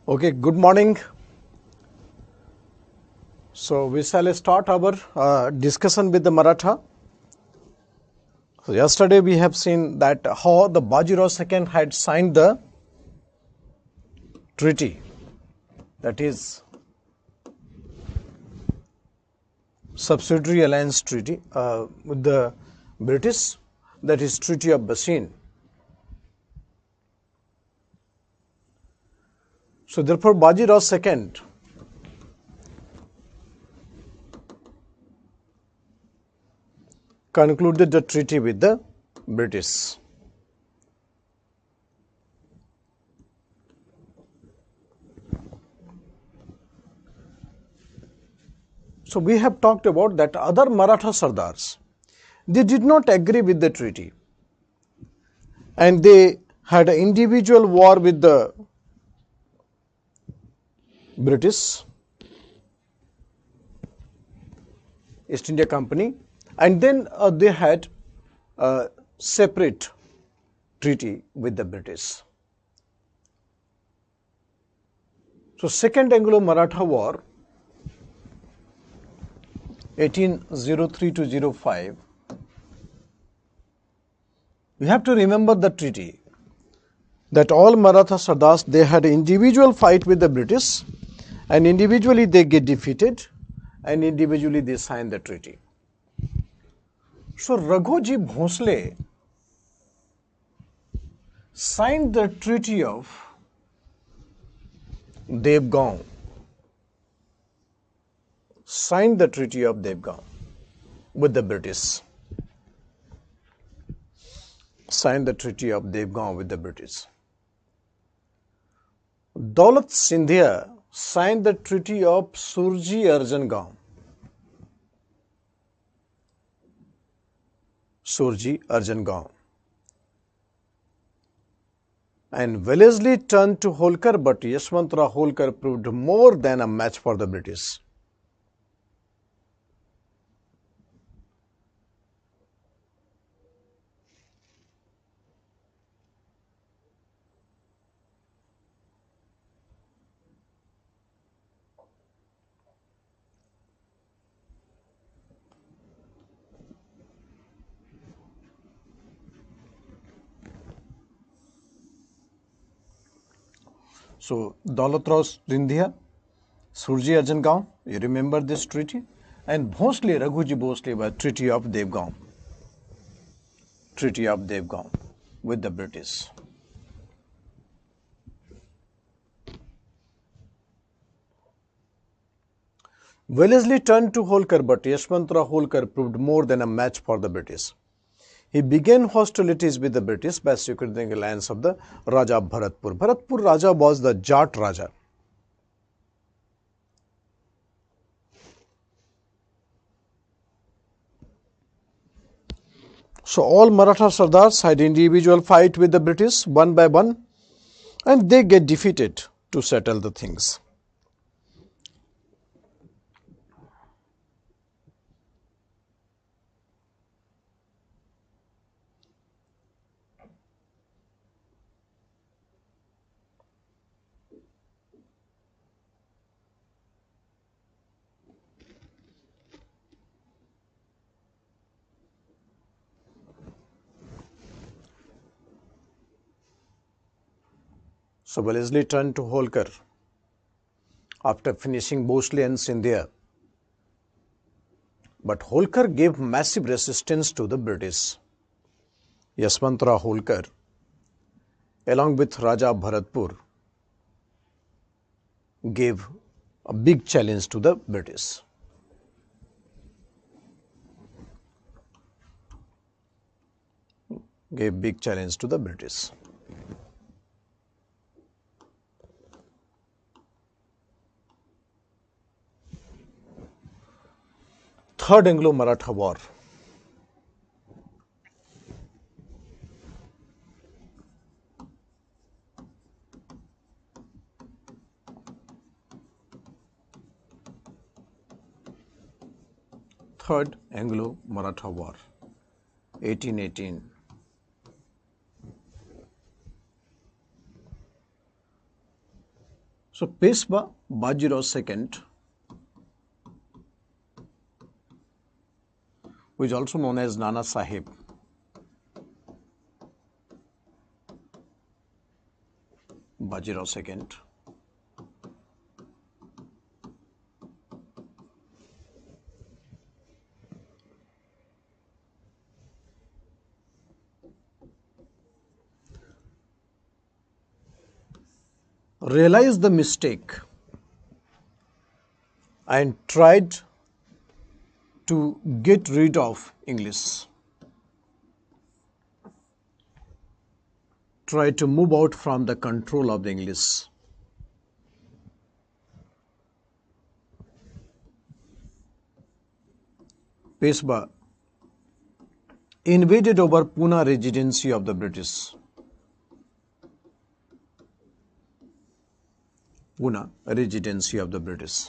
Okay, good morning. So we shall start our discussion with the Maratha. So yesterday we have seen that how the Bajirao II had signed the treaty, that is subsidiary alliance treaty with the British, that is Treaty of Bassein. So therefore Bajirao II concluded the treaty with the British. So we have talked about that other Maratha Sardars, they did not agree with the treaty and they had an individual war with the British East India Company, and then they had a separate treaty with the British. So Second Anglo-Maratha War 1803 to 05, we have to remember the treaty that all Maratha Sardars, they had an individual fight with the British and individually they get defeated and individually they sign the treaty. So Raghuji Bhonsle signed the Treaty of Devgaon, with the British. Daulat Sindhia signed the Treaty of Surji Arjan Gaon. And Wellesley turned to Holkar, but Yashwantrao Holkar proved more than a match for the British. So Daulat Sindhia, Surji Arjan Gaon, you remember this treaty? And Bhonsle, Raghuji Bhonsle, was Treaty of Devgaon with the British. Wellesley turned to Holkar, but Yashwantrao Holkar proved more than a match for the British. He began hostilities with the British by securing the alliance of the Raja of Bharatpur. Bharatpur Raja was the Jat Raja. So all Maratha Sardars had individual fight with the British one by one and they get defeated to settle the things. So Wellesley turned to Holkar after finishing Bhonsle and Sindhia. But Holkar gave massive resistance to the British. Yashwantrao Holkar, along with Raja of Bharatpur, gave a big challenge to the British. Third Anglo-Maratha War. Third Anglo-Maratha War, 1818. So Peshwa Bajirao II, who is also known as Nana Sahib, Bajirao II, realized the mistake and tried to get rid of English, tried to move out from the control of the English. Peshwa invaded over Pune Residency of the British. Pune Residency of the British.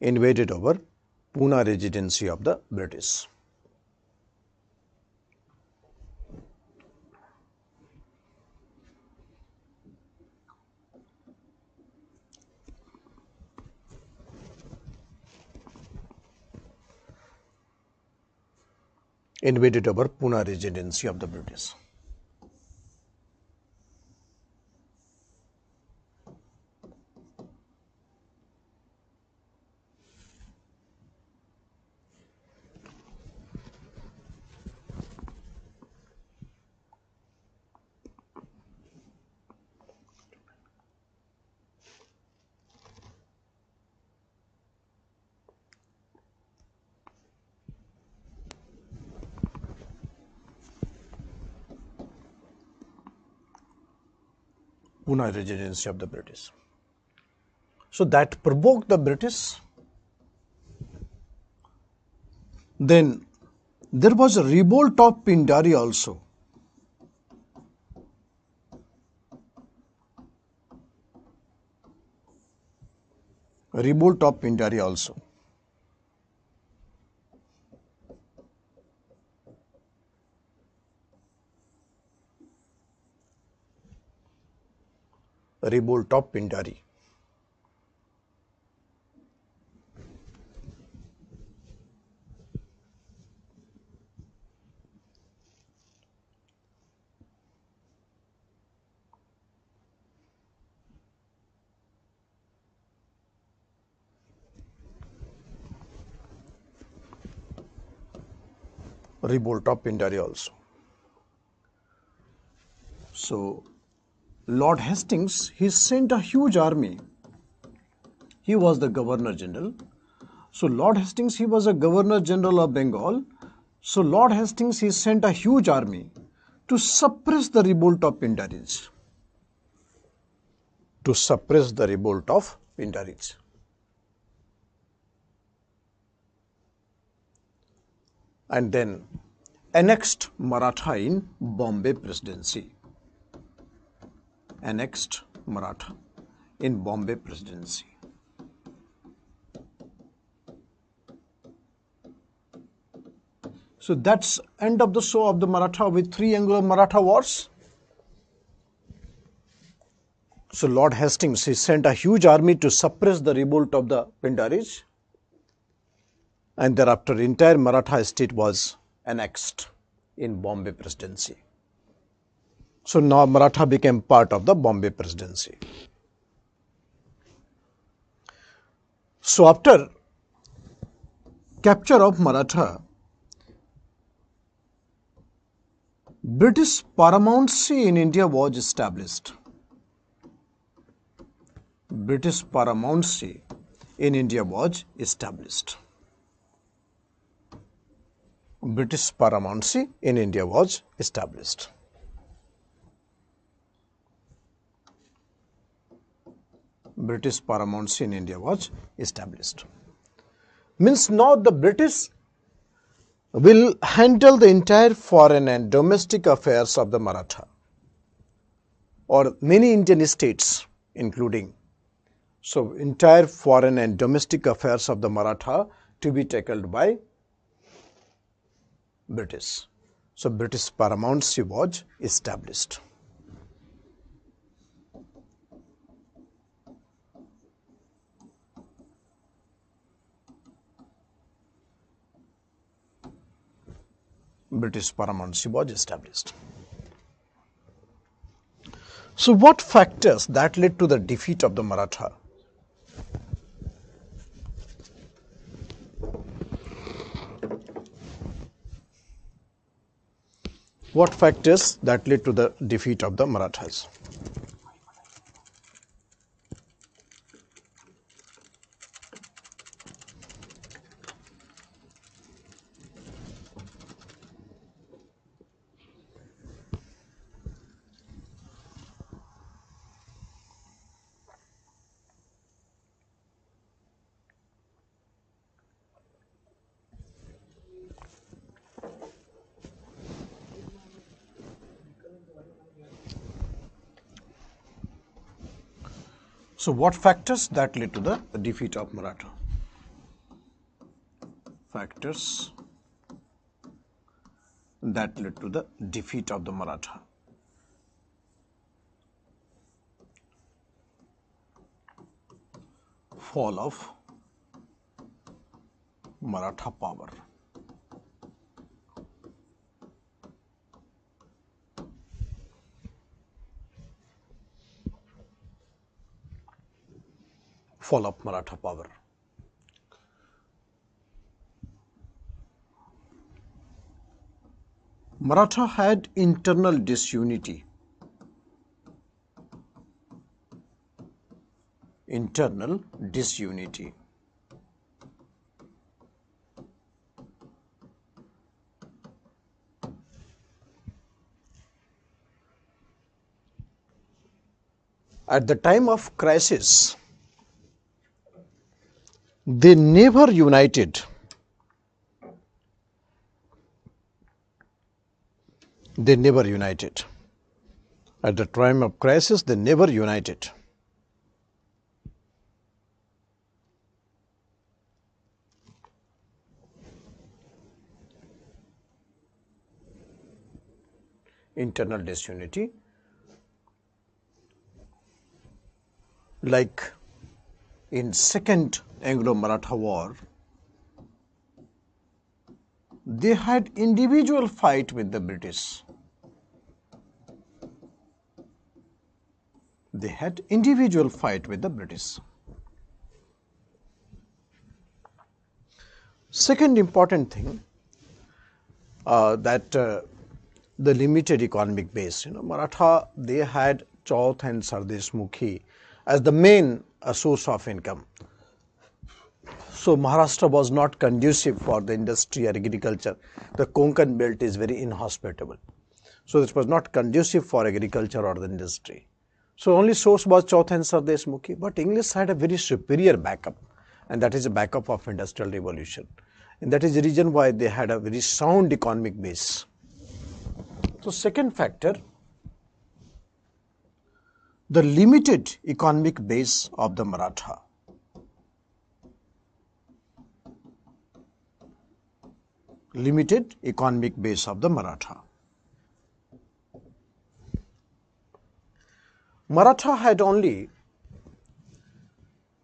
Invaded over Pune Residency of the British. Invaded over Pune Residency of the British. Pune Residency of the British. So that provoked the British. Then there was a revolt of Pindari also. A revolt of Pindari also. A revolt of Pindari. Revolt of Pindari also. So Lord Hastings, he sent a huge army. He was the Governor General. So Lord Hastings, he was a Governor General of Bengal. So Lord Hastings, he sent a huge army to suppress the revolt of Pindaris. To suppress the revolt of Pindaris. And then annexed Maratha in Bombay Presidency. Annexed Maratha in Bombay Presidency. So that's end of the show of the Maratha with 3 Anglo-Maratha wars. So Lord Hastings, he sent a huge army to suppress the revolt of the Pindaris. And thereafter entire Maratha state was annexed in Bombay Presidency. So now Maratha became part of the Bombay Presidency. So after capture of Maratha, British paramountcy in India was established. British paramountcy in India was established. British paramountcy in India was established. British paramountcy in India was established. Means now the British will handle the entire foreign and domestic affairs of the Maratha or many Indian states including. So entire foreign and domestic affairs of the Maratha to be tackled by British. So British paramountcy was established. British paramountcy was established. So what factors that led to the defeat of the Maratha? What factors that led to the defeat of the Marathas? So what factors that led to the defeat of Maratha? Factors that led to the defeat of the Maratha. Fall of Maratha power. Fall of Maratha power. Maratha had internal disunity. Internal disunity. At the time of crisis, they never united. They never united. At the time of crisis, they never united. Internal disunity. Like in Second Anglo-Maratha War, they had individual fight with the British. They had individual fight with the British. Second important thing, that the limited economic base. Maratha, they had Chauth and Sardesh Mukhi as the main source of income. So Maharashtra was not conducive for the industry or agriculture. The Konkan belt is very inhospitable. So it was not conducive for agriculture or the industry. So only source was Chauth and Sardesh Mukhi. But English had a very superior backup, and that is a backup of industrial revolution. And that is the reason why they had a very sound economic base. So second factor, the limited economic base of the Maratha. Limited economic base of the Maratha. Maratha had only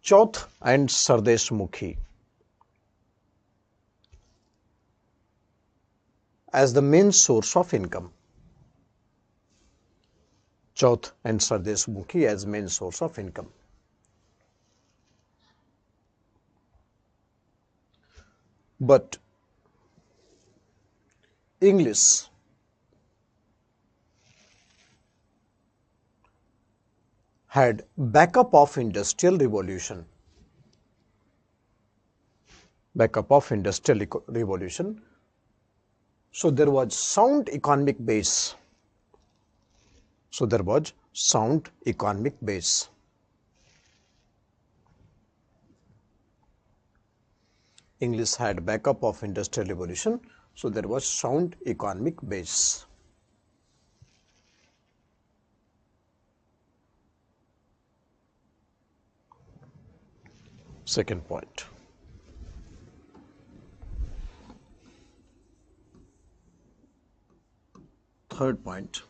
Chauth and Sardesh Mukhi as the main source of income. Chauth and Sardesh Mukhi as main source of income. But English had backup of industrial revolution. Backup of industrial revolution. So there was sound economic base. So there was sound economic base. English had backup of industrial revolution. So there was sound economic base. Second point. Third point.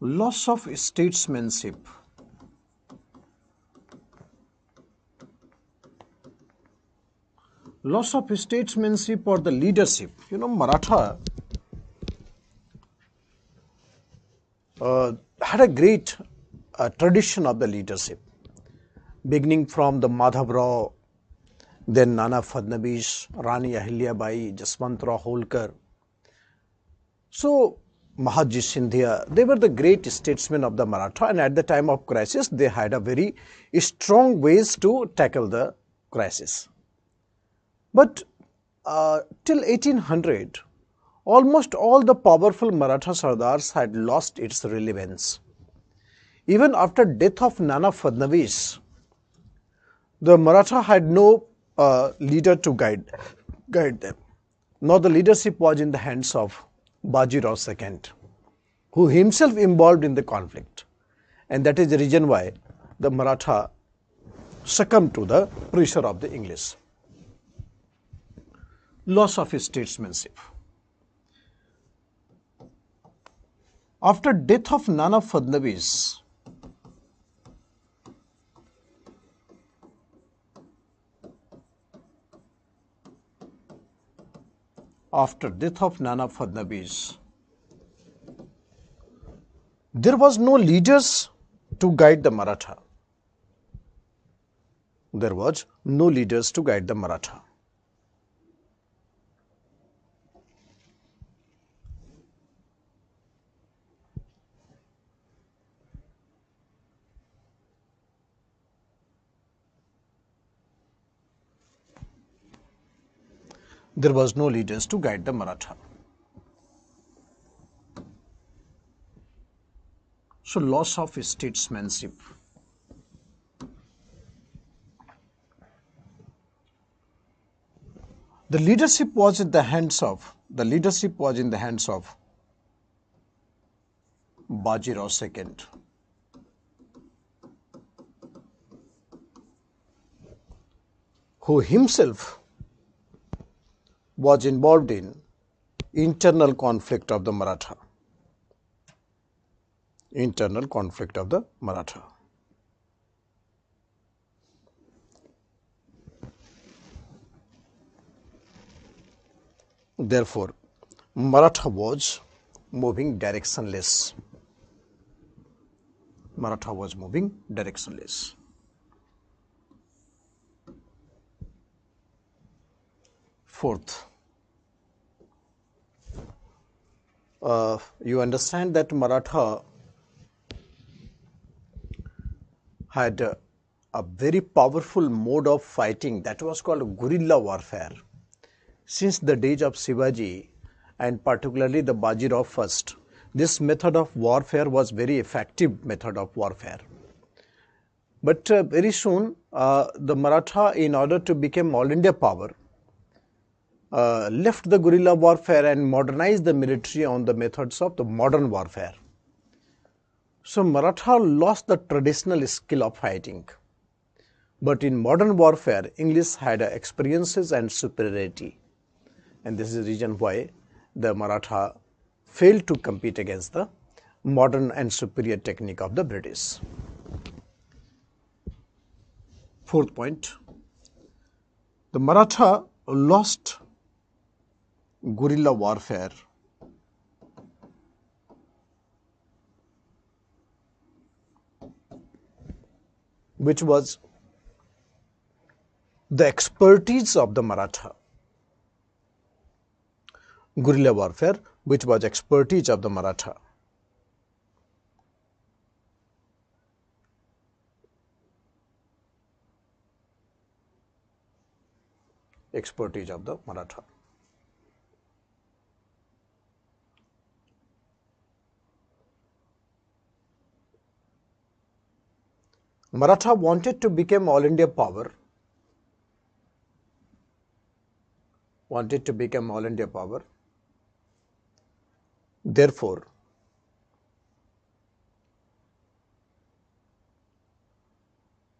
Loss of statesmanship. Loss of statesmanship or the leadership. Maratha had a great tradition of the leadership, beginning from the Madhav Rao, then Nana Fadnavis, Rani Ahilya Bai, Jaswantrao Holkar. So, Mahatma Sindhya, they were the great statesmen of the Maratha, and at the time of crisis, they had a very strong ways to tackle the crisis. But till 1800, almost all the powerful Maratha Sardars had lost its relevance. Even after death of Nana Fadnavis, the Maratha had no leader to guide them. Now the leadership was in the hands of Baji Rao II, who himself involved in the conflict, and that is the reason why the Maratha succumbed to the pressure of the English. Loss of statesmanship. After death of Nana Fadnavis, there was no leaders to guide the Maratha. There was no leaders to guide the Maratha. There was no leaders to guide the Maratha. So, loss of statesmanship. The leadership was in the hands of Baji Rao II, who himself was involved in internal conflict of the Maratha. Therefore, Maratha was moving directionless. Fourth, you understand that Maratha had a very powerful mode of fighting that was called guerrilla warfare. Since the days of Shivaji and particularly the Baji Rao first, this method of warfare was very effective method of warfare. But very soon the Maratha, in order to become all India power, left the guerrilla warfare and modernized the military on the methods of the modern warfare. So Maratha lost the traditional skill of fighting. But in modern warfare, English had experiences and superiority. And this is the reason why the Maratha failed to compete against the modern and superior technique of the British. Fourth point, the Maratha lost guerrilla warfare which was the expertise of the Maratha. Guerrilla warfare which was expertise of the Maratha. Expertise of the Maratha. Maratha wanted to become all India power. Therefore,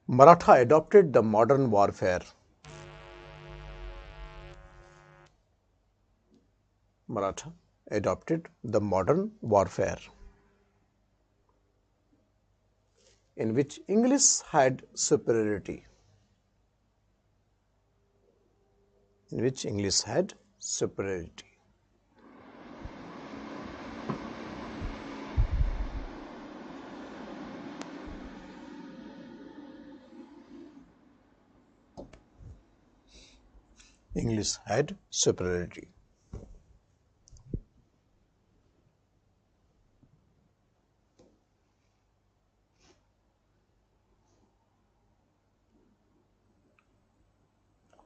Maratha adopted the modern warfare. Maratha adopted the modern warfare, in which English had superiority. In which English had superiority. English had superiority.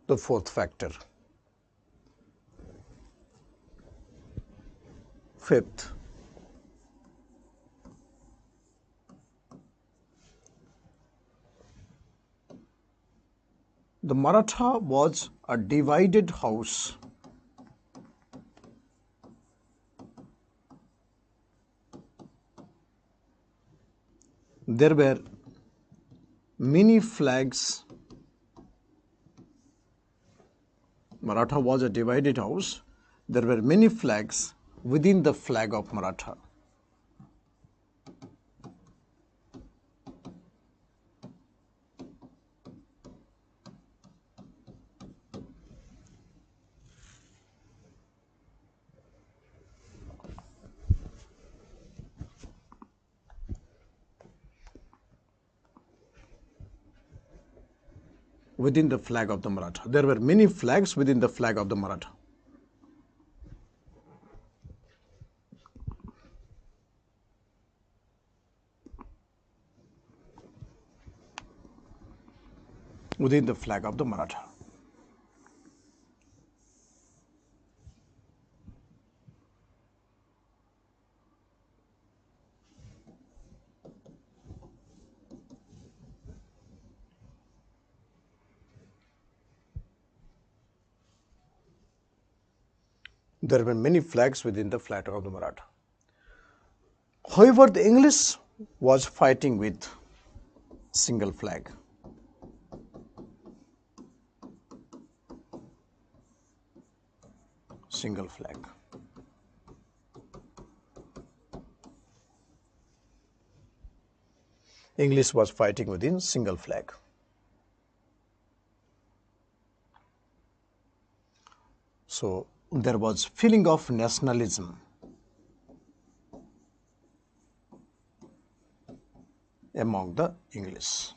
The fourth factor. Fifth, the Maratha was a divided house. There were many flags. Maratha was a divided house. There were many flags within the flag of Maratha. Within the flag of the Maratha. There were many flags within the flag of the Maratha. Within the flag of the Maratha. There were many flags within the flag of the Maratha. However, the English was fighting with single flag. Single flag. English was fighting within single flag. So there was feeling of nationalism among the English.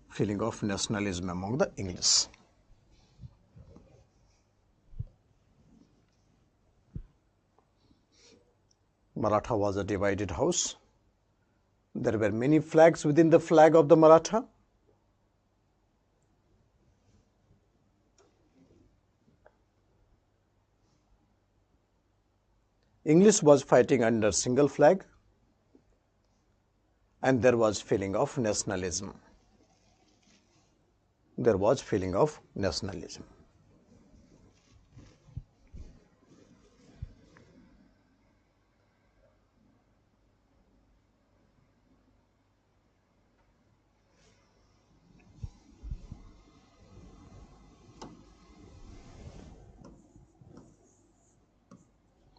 Feeling of nationalism among the English. Maratha was a divided house. There were many flags within the flag of the Maratha. English was fighting under single flag, and there was feeling of nationalism. There was feeling of nationalism.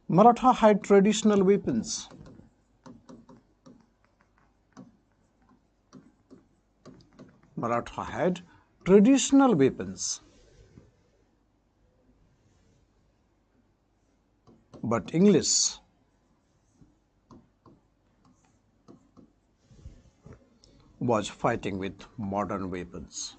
Maratha had traditional weapons. Maratha had traditional weapons. But English was fighting with modern weapons.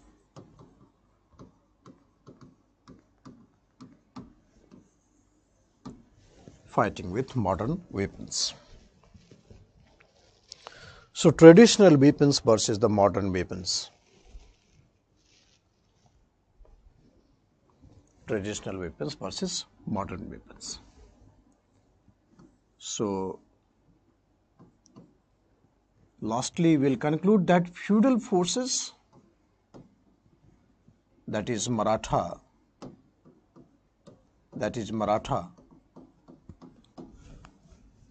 Fighting with modern weapons. So traditional weapons versus the modern weapons. Traditional weapons versus modern weapons. So lastly, we'll conclude that feudal forces, that is Maratha,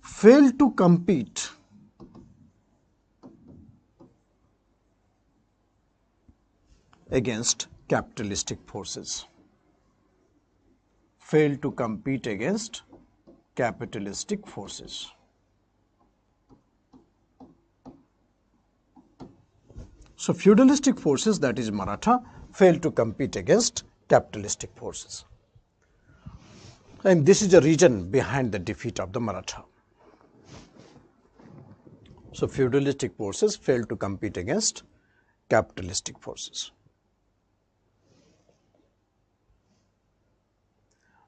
failed to compete against capitalistic forces. failed to compete against capitalistic forces. So feudalistic forces, that is Maratha, failed to compete against capitalistic forces. And this is the reason behind the defeat of the Maratha. So feudalistic forces failed to compete against capitalistic forces.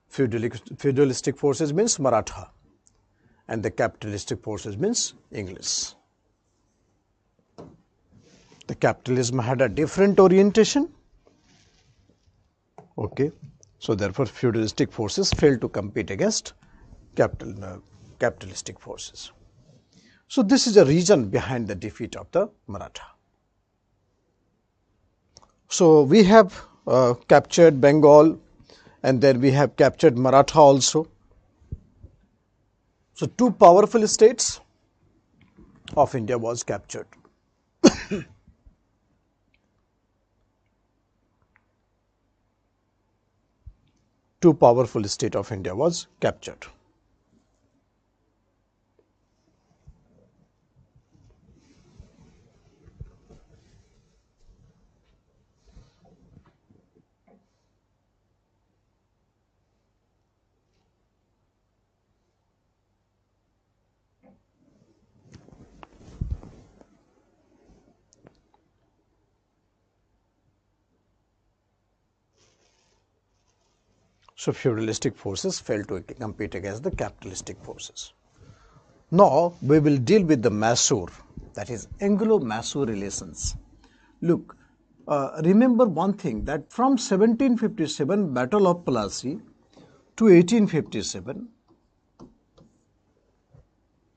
Feudalistic forces means Maratha, and the capitalistic forces means English. The capitalism had a different orientation. Okay, so therefore feudalistic forces failed to compete against capitalistic forces. So this is a reason behind the defeat of the Maratha. So we have captured Bengal, and then we have captured Maratha also. So two powerful states of India was captured. Two powerful state of India was captured. So feudalistic forces failed to compete against the capitalistic forces. Now we will deal with the Mysore, that is Anglo-Mysore relations. Look, remember one thing, that from 1757 Battle of Plassey to 1857,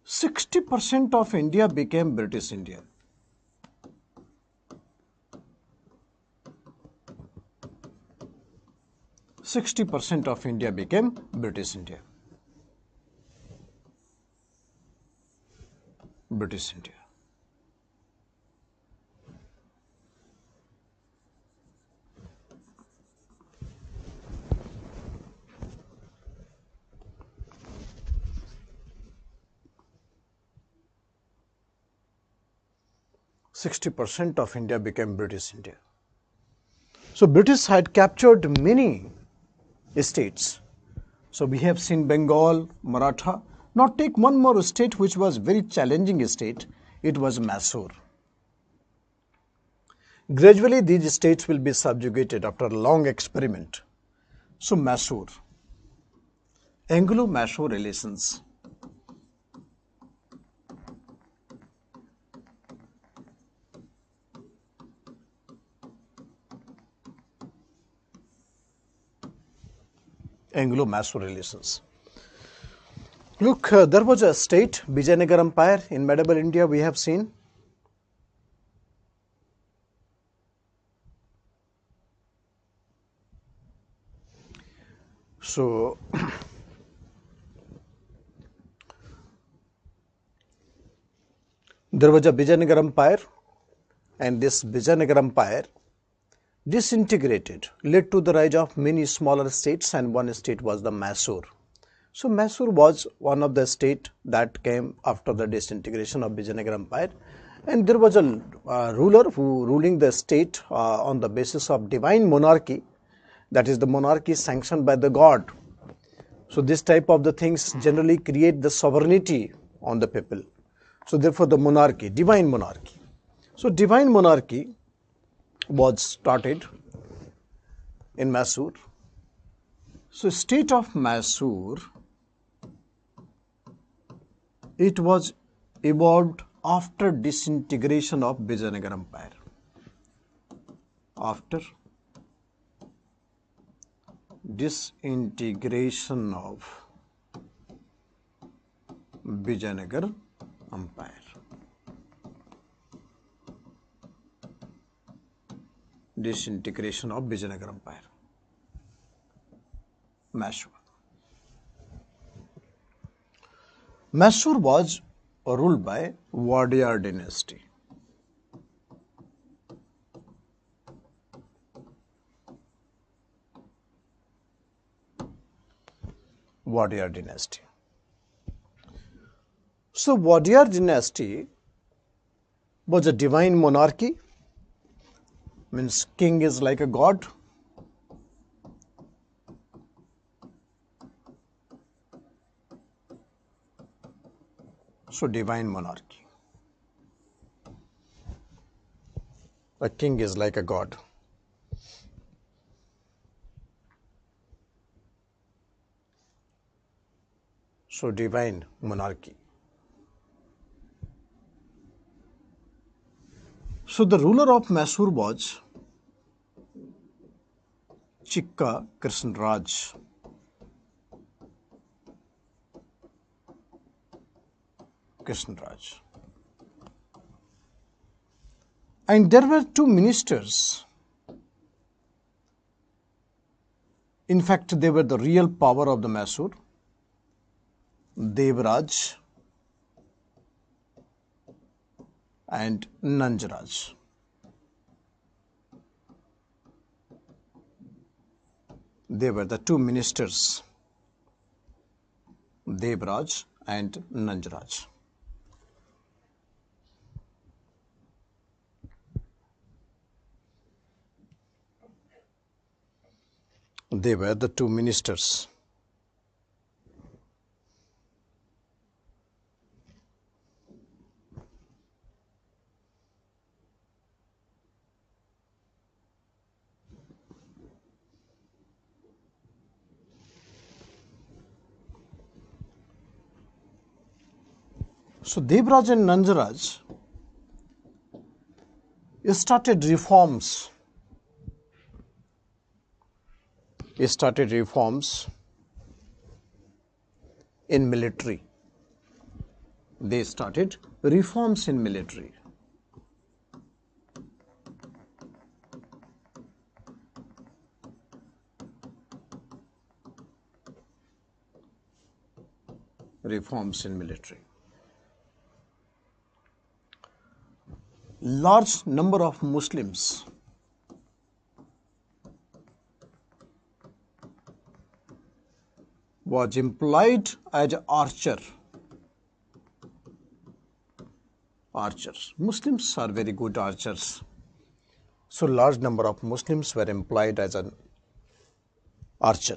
60% of India became British India. %60 of India became British India. British India. %60 of India became British India. So British had captured many states. So we have seen Bengal, Maratha. Now take one more state which was very challenging state. It was Mysore. Gradually these states will be subjugated after a long experiment. So Mysore. Anglo-Mysore relations. Anglo-Mysore relations. Look, there was a state, Vijayanagar Empire in medieval India we have seen. So, there was a Vijayanagar Empire, and this Vijayanagar Empire disintegrated, led to the rise of many smaller states, and one state was the Mysore. So Mysore was one of the state that came after the disintegration of Vijayanagar Empire, and there was a ruler who ruling the state on the basis of divine monarchy, that is the monarchy sanctioned by the god. So this type of the things generally create the sovereignty on the people. So therefore the monarchy, divine monarchy. So divine monarchy was started in Mysore. So state of Mysore, it was evolved after disintegration of Vijayanagar Empire. After disintegration of Vijayanagar Empire. Disintegration of Vijayanagar Empire. Mysore. Mysore was ruled by Wadiyar dynasty. Wadiyar dynasty. So Wadiyar dynasty was a divine monarchy, means king is like a god. So divine monarchy. A king is like a god. So divine monarchy. So the ruler of Mysore was Chikka Krishnaraj. Krishnaraj. And there were two ministers. In fact, they were the real power of the Mysore. Devraj and Nanjaraj. They were the two ministers, Devraj and Nanjaraj. They were the two ministers. So Devraj and Nanjaraj started reforms. In military. They started reforms in military. Reforms in military. Large number of Muslims was employed as archers. Muslims are very good archers. So large number of Muslims were employed as an archer.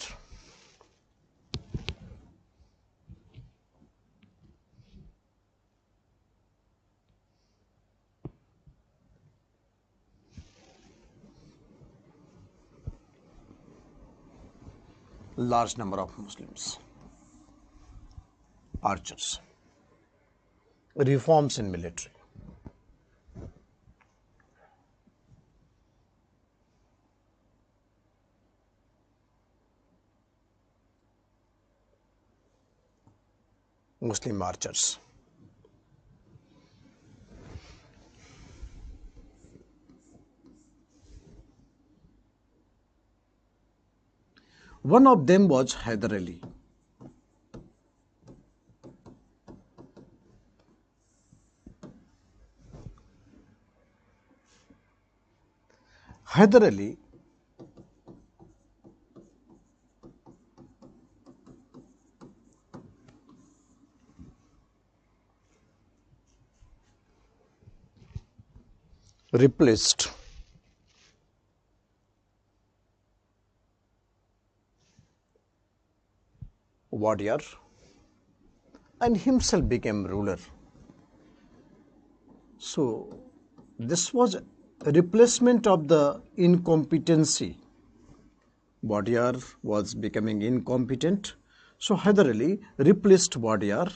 Large number of Muslims. Archers. Reforms in military. Muslim archers. One of them was Hyder Ali. Hyder Ali replaced Wadiyar and himself became ruler. So this was a replacement of the incompetency. Wadiyar was becoming incompetent. So Hyder Ali replaced Wadiyar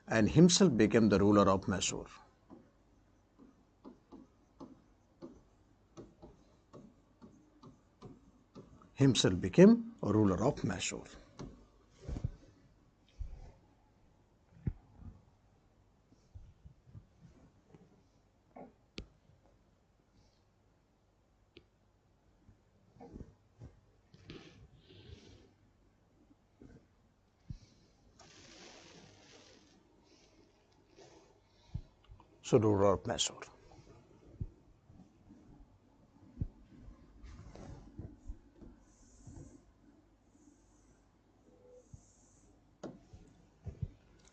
and himself became the ruler of Mysore. Himself became a ruler of Mysore. So ruler of Mysore.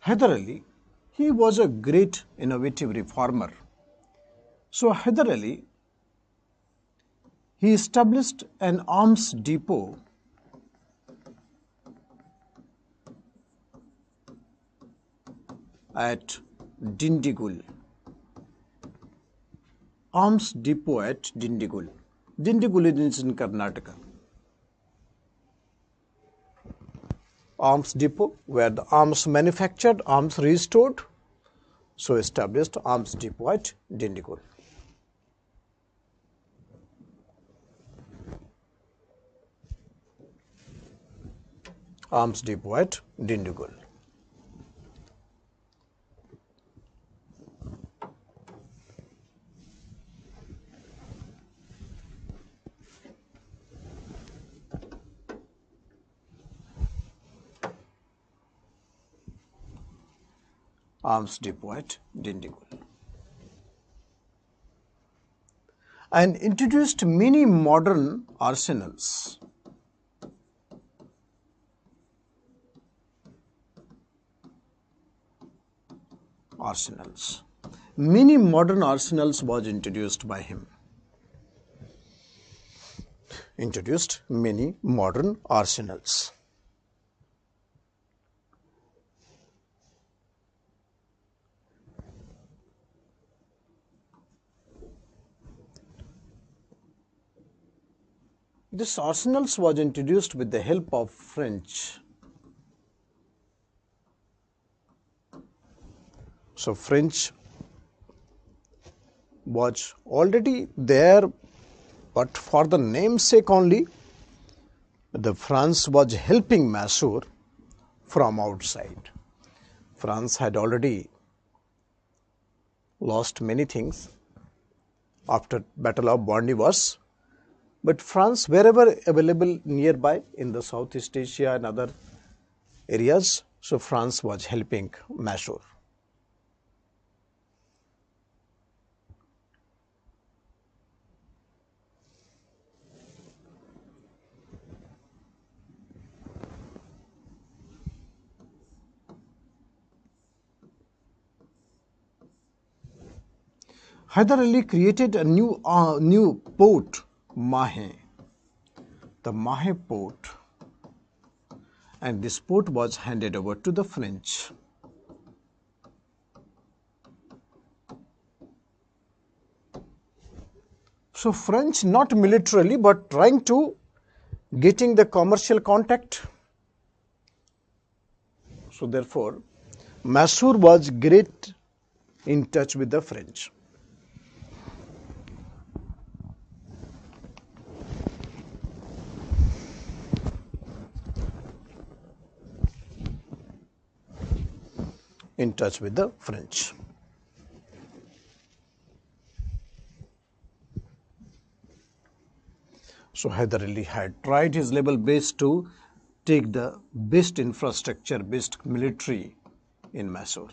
Hyder Ali, he was a great innovative reformer. So Hyder Ali, he established an arms depot at Dindigul. Arms depot at Dindigul. Dindigul is in Karnataka. Arms depot where the arms manufactured, arms restored. So established arms depot at Dindigul. Arms depot at Dindigul. Arms depot at Dindigul. And introduced many modern arsenals. Many modern arsenals was introduced by him. Introduced many modern arsenals. This arsenals was introduced with the help of French. So French was already there, but for the namesake only, the France was helping Mysore from outside. France had already lost many things after Battle of Borneo, but France, wherever available nearby in the Southeast Asia and other areas, so France was helping Mysore. Hyder Ali created a new port, Mahe, the Mahe port, and this port was handed over to the French. So French, not militarily, but trying to getting the commercial contact. So therefore, Mysore was great in touch with the French. In touch with the French. So Hyder Ali had tried his level best to take the best infrastructure, best military in Mysore.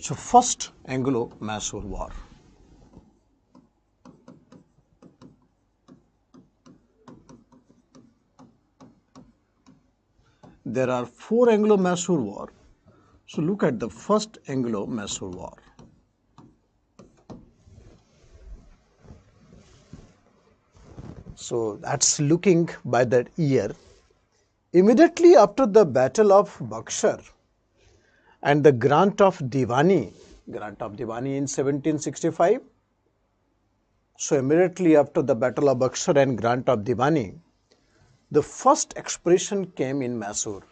So first Anglo-Mysore War. There are 4 Anglo-Mysore War. So look at the first Anglo-Mysore War. So that's looking by that year. Immediately after the Battle of Buxar and the grant of Diwani in 1765. So immediately after the Battle of Buxar and grant of Diwani, the first expedition came in Mysore.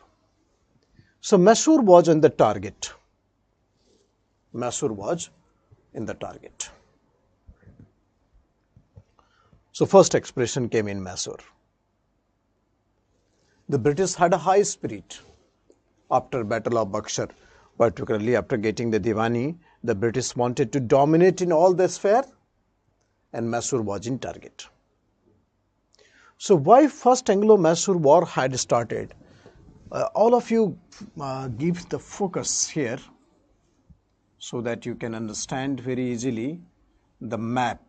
So Mysore was on the target. Mysore was in the target. So first expedition came in Mysore. The British had a high spirit after Battle of Buxar. Particularly after getting the Diwani, the British wanted to dominate in all the sphere, and Mysore was in target. So why first Anglo-Mysore War had started? All of you give the focus here so that you can understand very easily the map.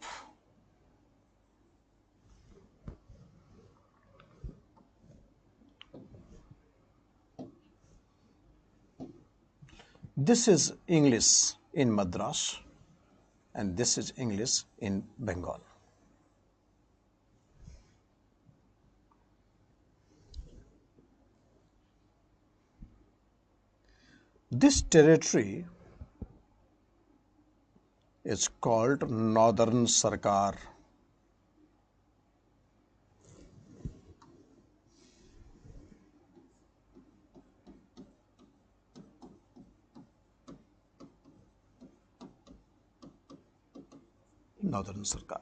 This is English in Madras and this is English in Bengal. This territory is called Northern Sarkar. Northern Sarkar.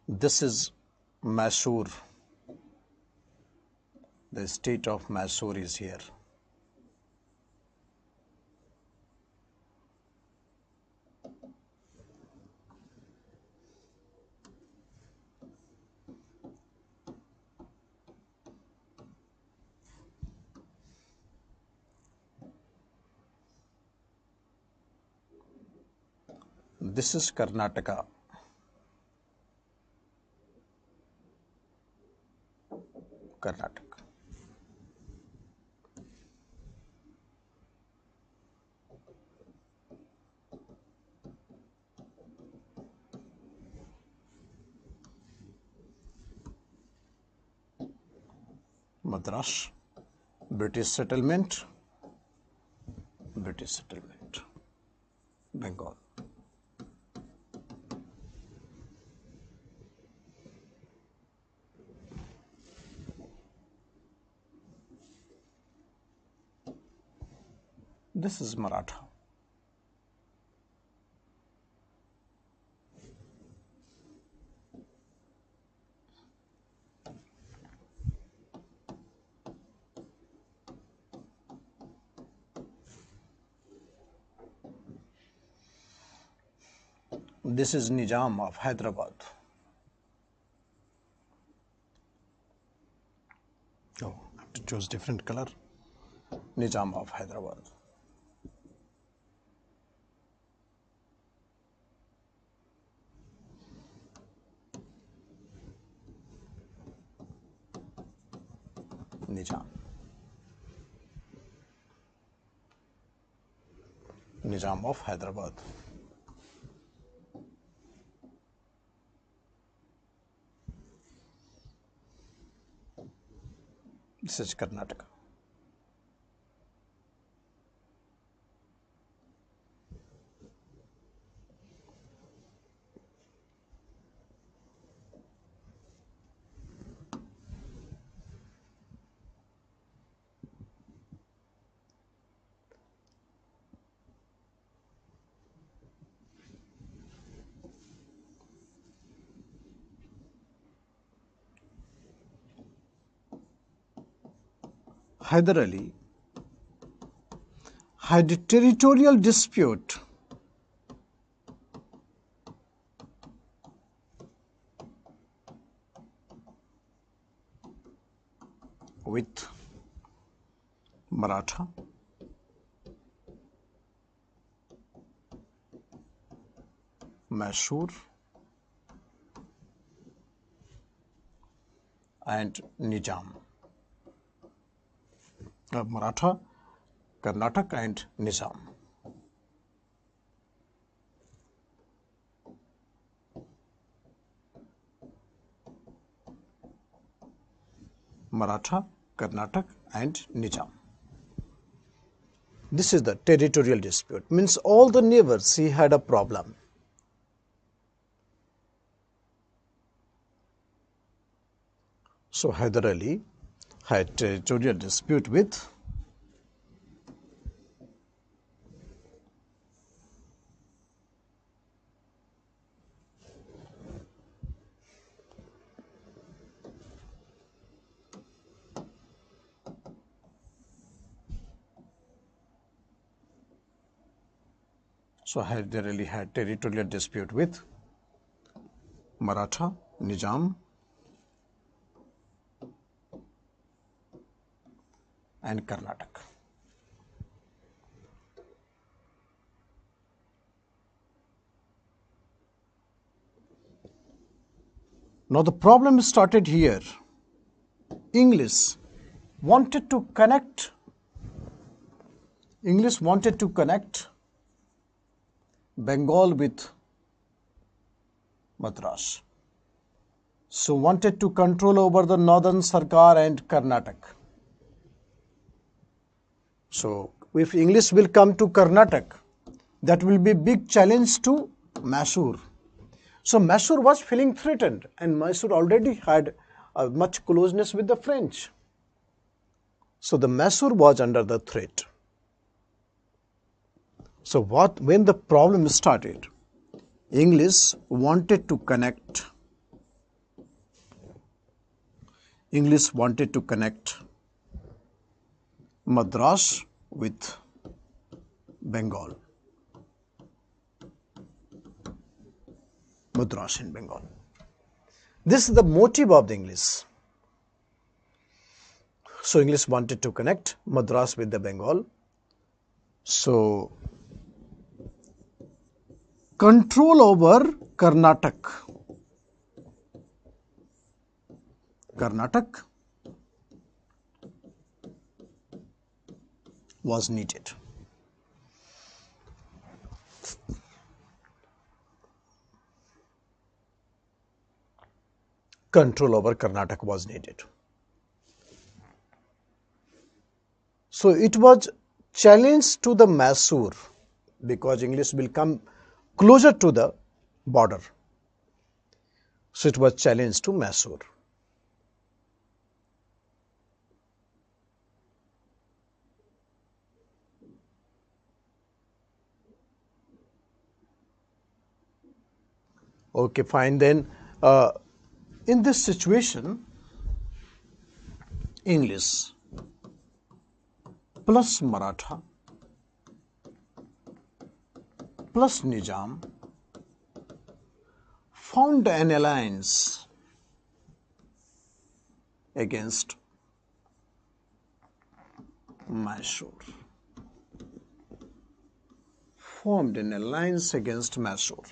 This is Mysore. The state of Mysore is here. This is Karnataka. Karnataka. Madras, British settlement, British settlement, Bengal. This is Maratha. This is Nizam of Hyderabad. Oh, I have to choose different color. Nizam of Hyderabad. Nizam. Nizam of Hyderabad. This is Karnataka. Hyder Ali had a territorial dispute with Maratha, Mysore, and Nizam. Maratha, Karnataka, and Nizam. Maratha, Karnataka, and Nizam. This is the territorial dispute. Means all the neighbors, he had a problem. So Hyder Ali had territorial dispute with So Hyder Ali had territorial dispute with Maratha, Nizam and Karnataka. Now the problem started here. English wanted to connect Bengal with Madras. So wanted to control over the northern Sarkar and Karnataka. So if English will come to Karnataka, that will be big challenge to Mysore. So Mysore was feeling threatened, and Mysore already had much closeness with the French. So the Mysore was under the threat. So when the problem started, English wanted to connect Madras with Bengal. Madras and Bengal. This is the motive of the English. So English wanted to connect Madras with the Bengal. So control over Karnataka was needed. Control over Karnataka was needed. So it was challenge to the Mysore, because English will come closer to the border. So it was challenge to Mysore. Okay, fine. Then in this situation, English plus Maratha plus Nizam found an alliance against Mysore. Formed an alliance against Mysore.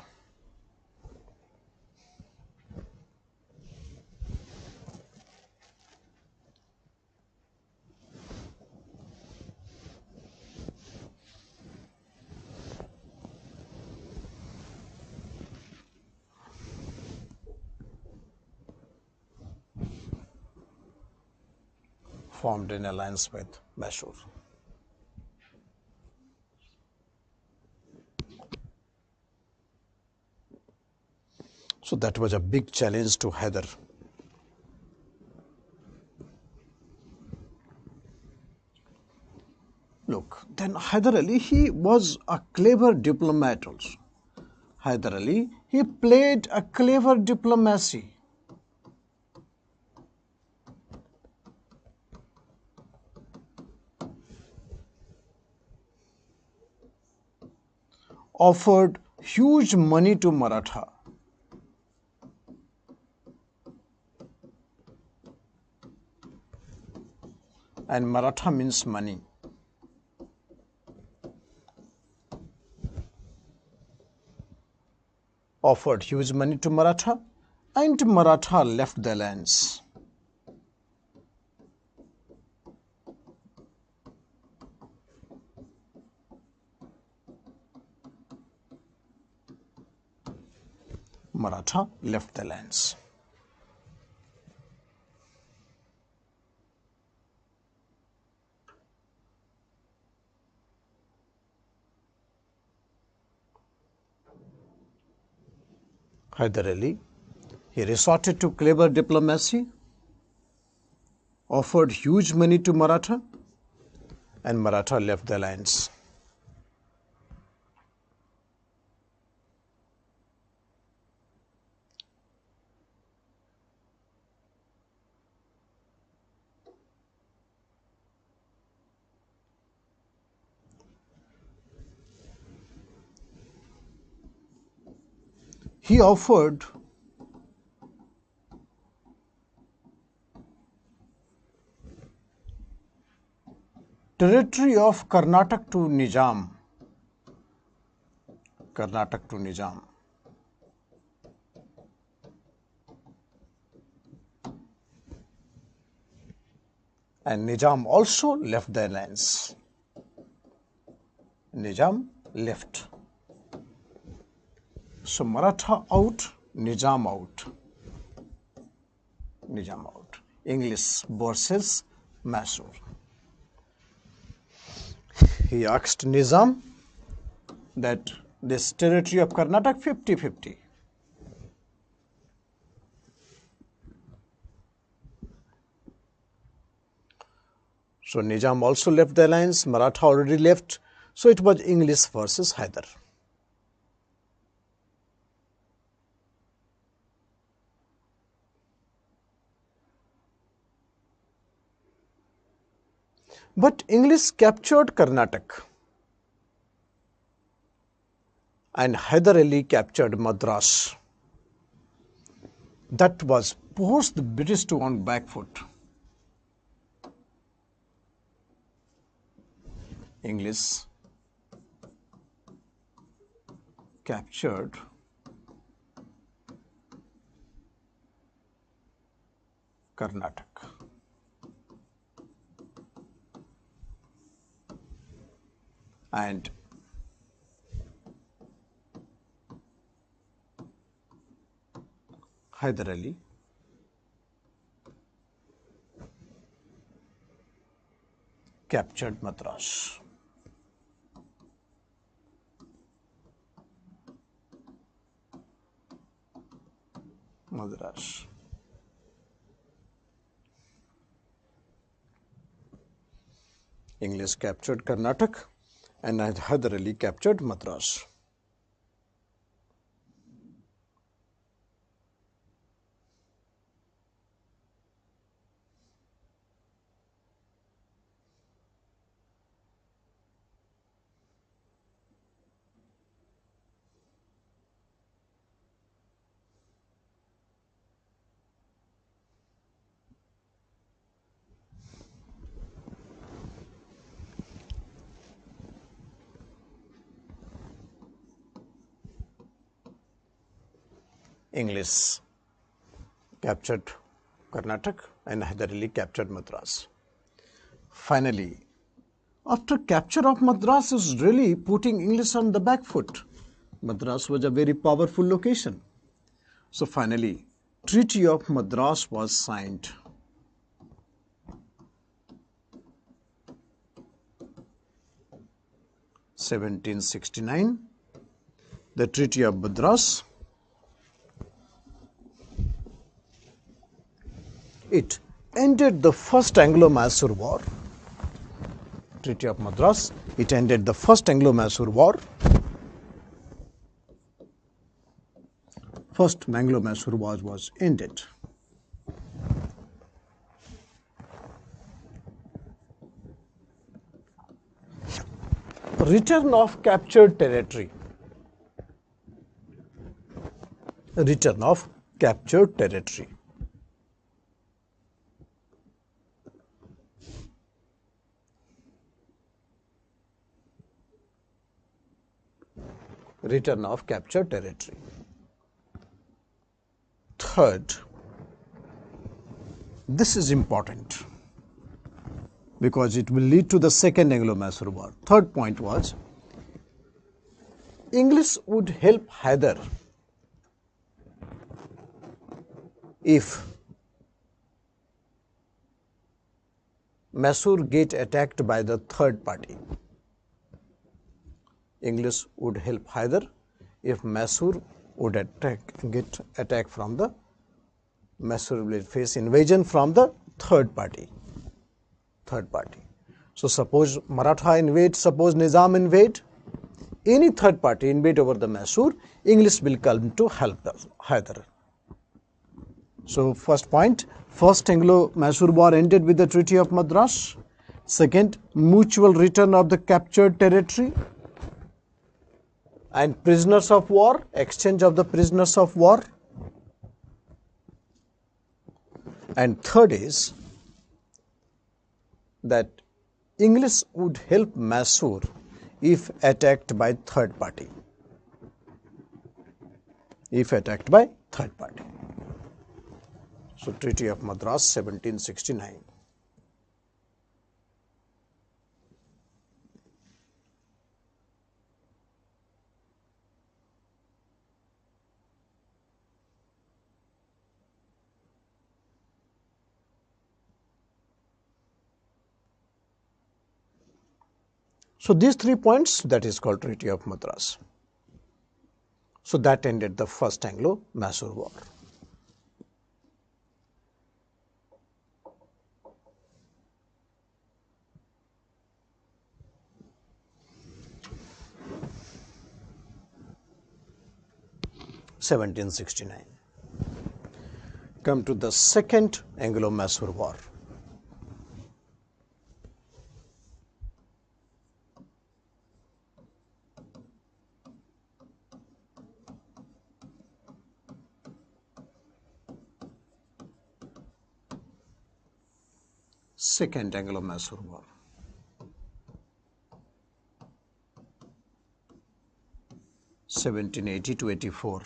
Formed an alliance with Mysore. So that was a big challenge to Hyder. Look, then Hyder Ali, he was a clever diplomat also. Hyder Ali, he played a clever diplomacy. Offered huge money to Maratha. And Maratha means money. Offered huge money to Maratha, and Maratha left the lands. Maratha left the lands. Hyder Ali, he resorted to clever diplomacy, offered huge money to Maratha, and Maratha left the lands. he offered territory of Karnataka to Nizam. Karnataka to Nizam. And Nizam also left the alliance. Nizam left. So Maratha out, Nizam out. Nizam out. English versus Mysore. He asked Nizam that this territory of Karnataka 50-50. So Nizam also left the alliance, Maratha already left, so it was English versus Hyder. But English captured Karnataka and Hyder Ali captured Madras. That was post the British to on back foot. English captured Karnataka. And Hyder Ali captured Madras. Madras. English captured Karnataka and Hyder Ali captured Madras. English captured Karnataka and Hyder Ali captured Madras. Finally, after capture of Madras is really putting English on the back foot. Madras was a very powerful location. So finally, Treaty of Madras was signed. (1769), the Treaty of Madras. It ended the First Anglo-Mysore War. Treaty of Madras, it ended the First Anglo-Mysore War. First Anglo-Mysore War was ended. Return of captured territory. Return of captured territory. Return of captured territory. Third, this is important because it will lead to the Second Anglo-Mysore War. Third point was, English would help Hyder if Mysore get attacked by the third party. English would help Hyder if Mysore would get attack from the Mysore will face invasion from the third party. So suppose Maratha invade, suppose Nizam invade, any third party invade over the Mysore, English will come to help Hyder. So first point, First Anglo-Mysore War ended with the Treaty of Madras. Second, mutual return of the captured territory. and prisoners of war, exchange of the prisoners of war. And third is that English would help Mysore if attacked by third party. If attacked by third party. So Treaty of Madras 1769. So these 3 points, that is called Treaty of Madras. So that ended the first Anglo-Mysore War. (1769). Come to the second Anglo-Mysore War. Second Anglo-Mysore War. (1780 to 84).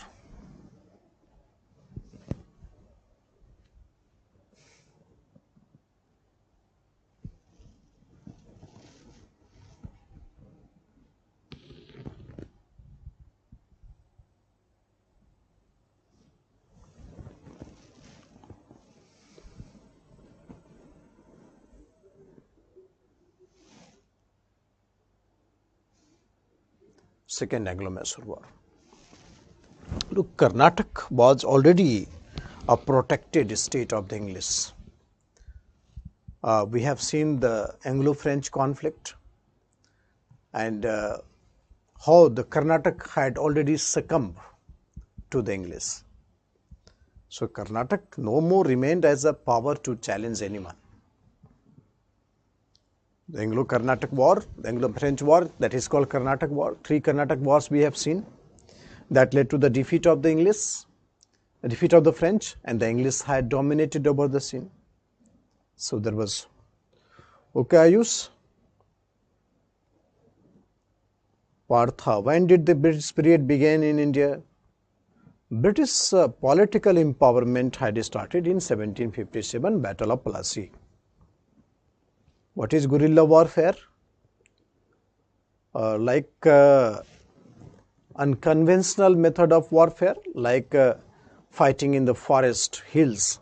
Second Anglo-Mysore War. Look, Karnataka was already a protected state of the English. We have seen the Anglo-French conflict and how the Karnataka had already succumbed to the English. So Karnataka no more remained as a power to challenge anyone. The Anglo-Karnataka War, the Anglo-French War, that is called Karnataka War. 3 Karnataka wars we have seen that led to the defeat of the English, the defeat of the French, and the English had dominated over the scene. So there was, okay Ayush, Partha. When did the British period begin in India? British political empowerment had started in 1757, Battle of Plassey. What is guerrilla warfare? Unconventional method of warfare, like fighting in the forest, hills,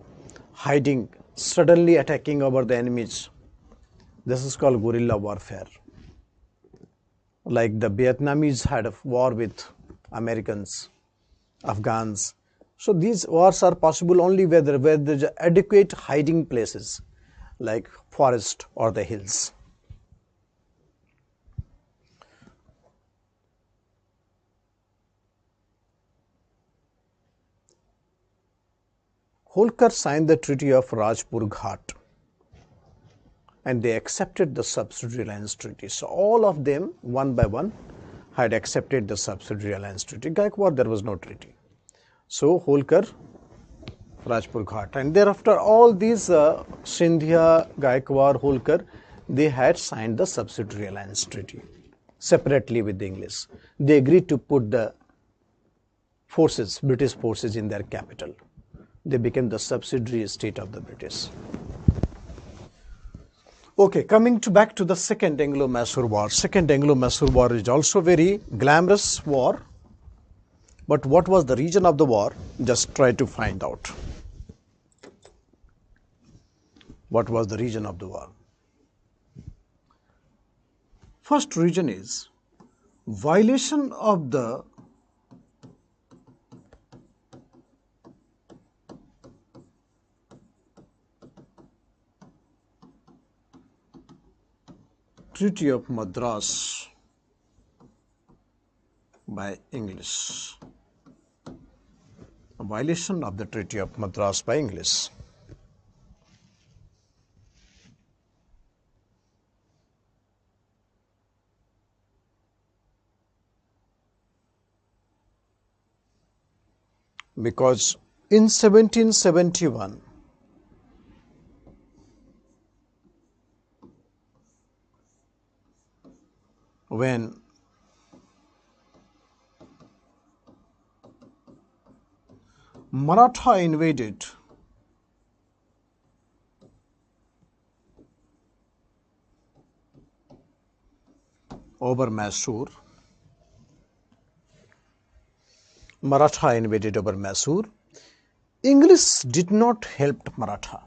hiding, suddenly attacking over the enemies. This is called guerrilla warfare. Like the Vietnamese had a war with Americans, Afghans. So these wars are possible only where there is adequate hiding places, like forest or the hills. Holkar signed the Treaty of Rajpur Ghat and they accepted the subsidiary alliance treaty. So all of them, one by one, had accepted the subsidiary alliance treaty. Gaikwad, there was no treaty. So Holkar, Rajpur Ghat, and thereafter all these Scindia, Gaikwad, Holkar, they had signed the subsidiary alliance treaty separately with the English. They agreed to put the forces, British forces, in their capital. They became the subsidiary state of the British. Okay, coming back to the Second Anglo-Mysore War. Second Anglo-Mysore War is also very glamorous war. But what was the reason of the war? Just try to find out. What was the reason of the war? First reason is violation of the Treaty of Madras by English. A violation of the Treaty of Madras by English. Because in 1771, when Maratha invaded over Mysore, English did not help Maratha.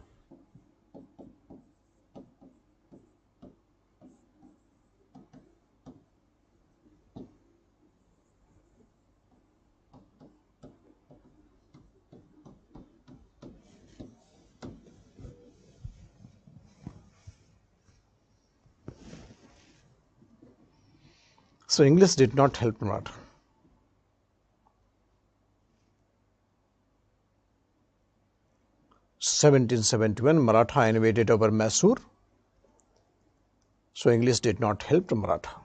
So English did not help Maratha. In 1771, Maratha invaded over Mysore. So English did not help Maratha.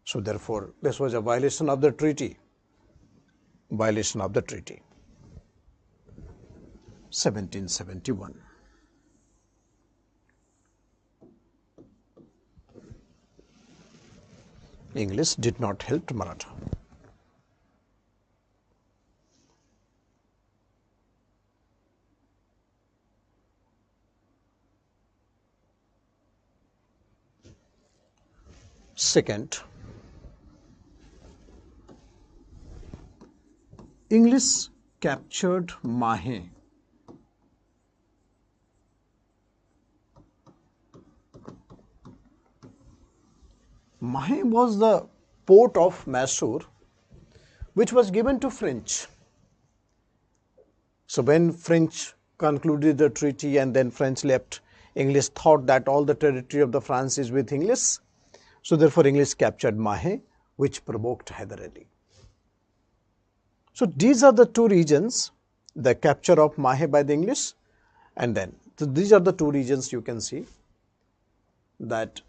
So therefore, this was a violation of the treaty. 1771. English did not help Maratha. Second, English captured Mahe. Mahe was the port of Mysore which was given to French. So when French concluded the treaty and then French left, English thought that all the territory of the France is with English. So therefore English captured Mahe, which provoked Hyder Ali. So these are the two regions, the capture of Mahe by the English, and then so these are the two regions you can see that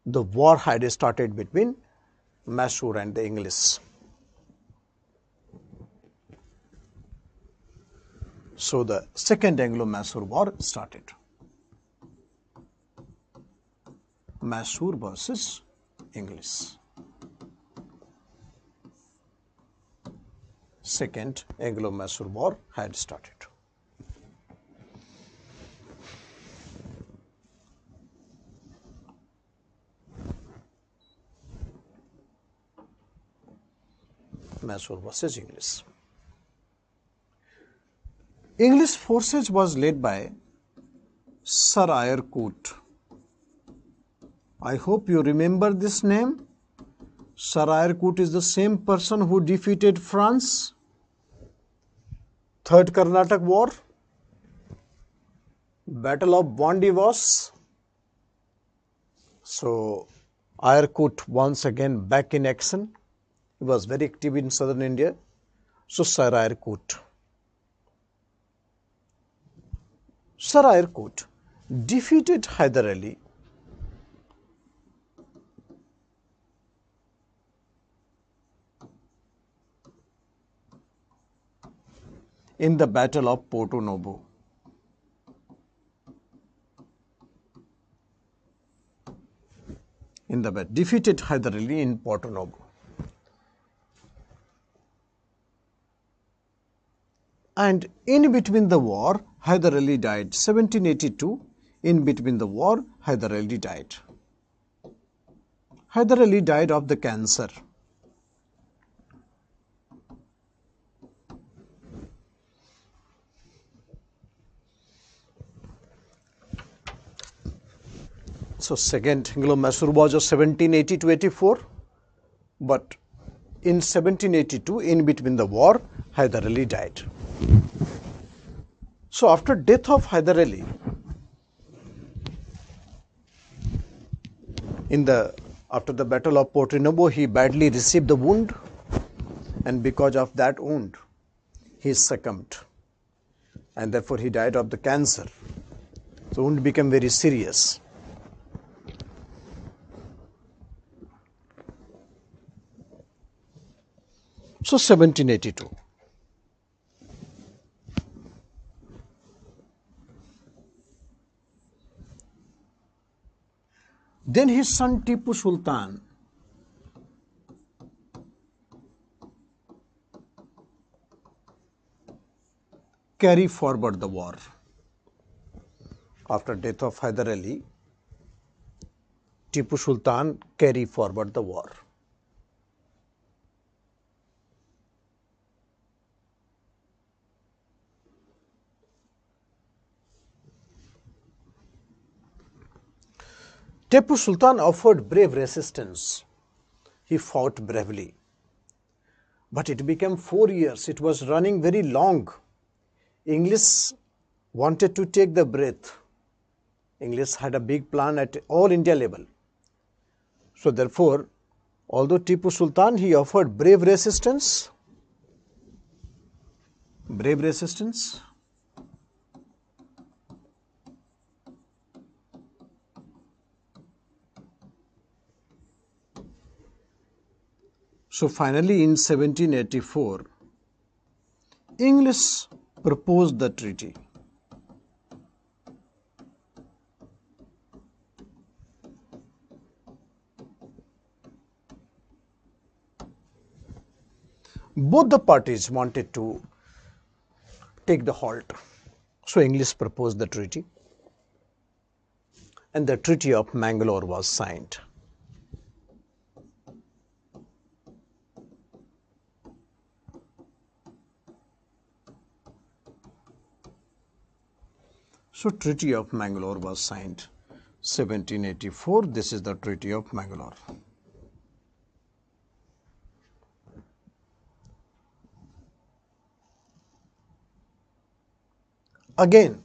the war had started between Mysore and the English. So the Second Anglo-Mysore War started. Mysore versus English. Second Anglo-Mysore War had started. Mysore versus English. English forces was led by Sir Eyre Coote. I hope you remember this name. Sir Eyre Coote is the same person who defeated France, Third Carnatic War, Battle of Vandivas. So Eyre Coote once again back in action. He was very active in southern India. So Sir Eyre Coote. Sir Eyre Coote defeated Hyder Ali in the Battle of Porto Novo. Defeated Hyder Ali in Porto Novo. And in between the war, Hyder Ali died. 1782, in between the war, Hyder Ali died. Hyder Ali died of the cancer. So Second Anglo-Mysore War was 1780 to 84, but in 1782, in between the war, Hyder Ali died. So after death of Hyder Ali, after the Battle of Porto Novo, he badly received the wound, and because of that wound, he succumbed, and therefore he died of the cancer. The wound became very serious. So 1782. Then his son Tipu Sultan carry forward the war. After death of Hyder Ali, Tipu Sultan carry forward the war. Tipu Sultan offered brave resistance. He fought bravely. But it became 4 years. It was running very long. English wanted to take the breath. English had a big plan at all India level. So therefore, although Tipu Sultan, he offered brave resistance. So finally in 1784, English proposed the treaty. Both the parties wanted to take the halt. So English proposed the treaty, and the Treaty of Mangalore was signed. So Treaty of Mangalore was signed 1784. This is the Treaty of Mangalore. Again,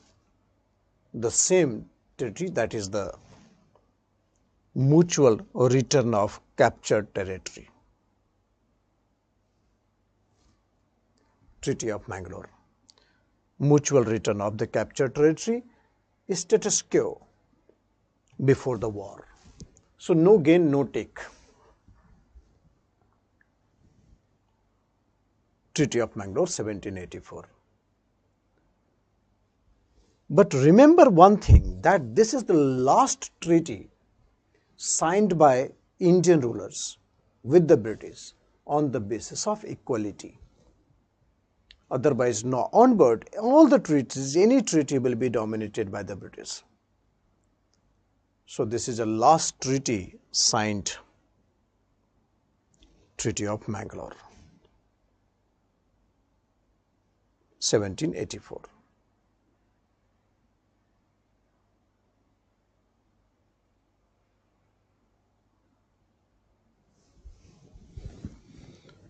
the same treaty, that is the mutual return of captured territory. Treaty of Mangalore. Mutual return of the captured territory, status quo before the war. So no gain, no take. Treaty of Mangalore 1784. But remember one thing, that this is the last treaty signed by Indian rulers with the British on the basis of equality. Otherwise, no, onward, all the treaties, any treaty will be dominated by the British. So this is the last treaty signed, Treaty of Mangalore, 1784.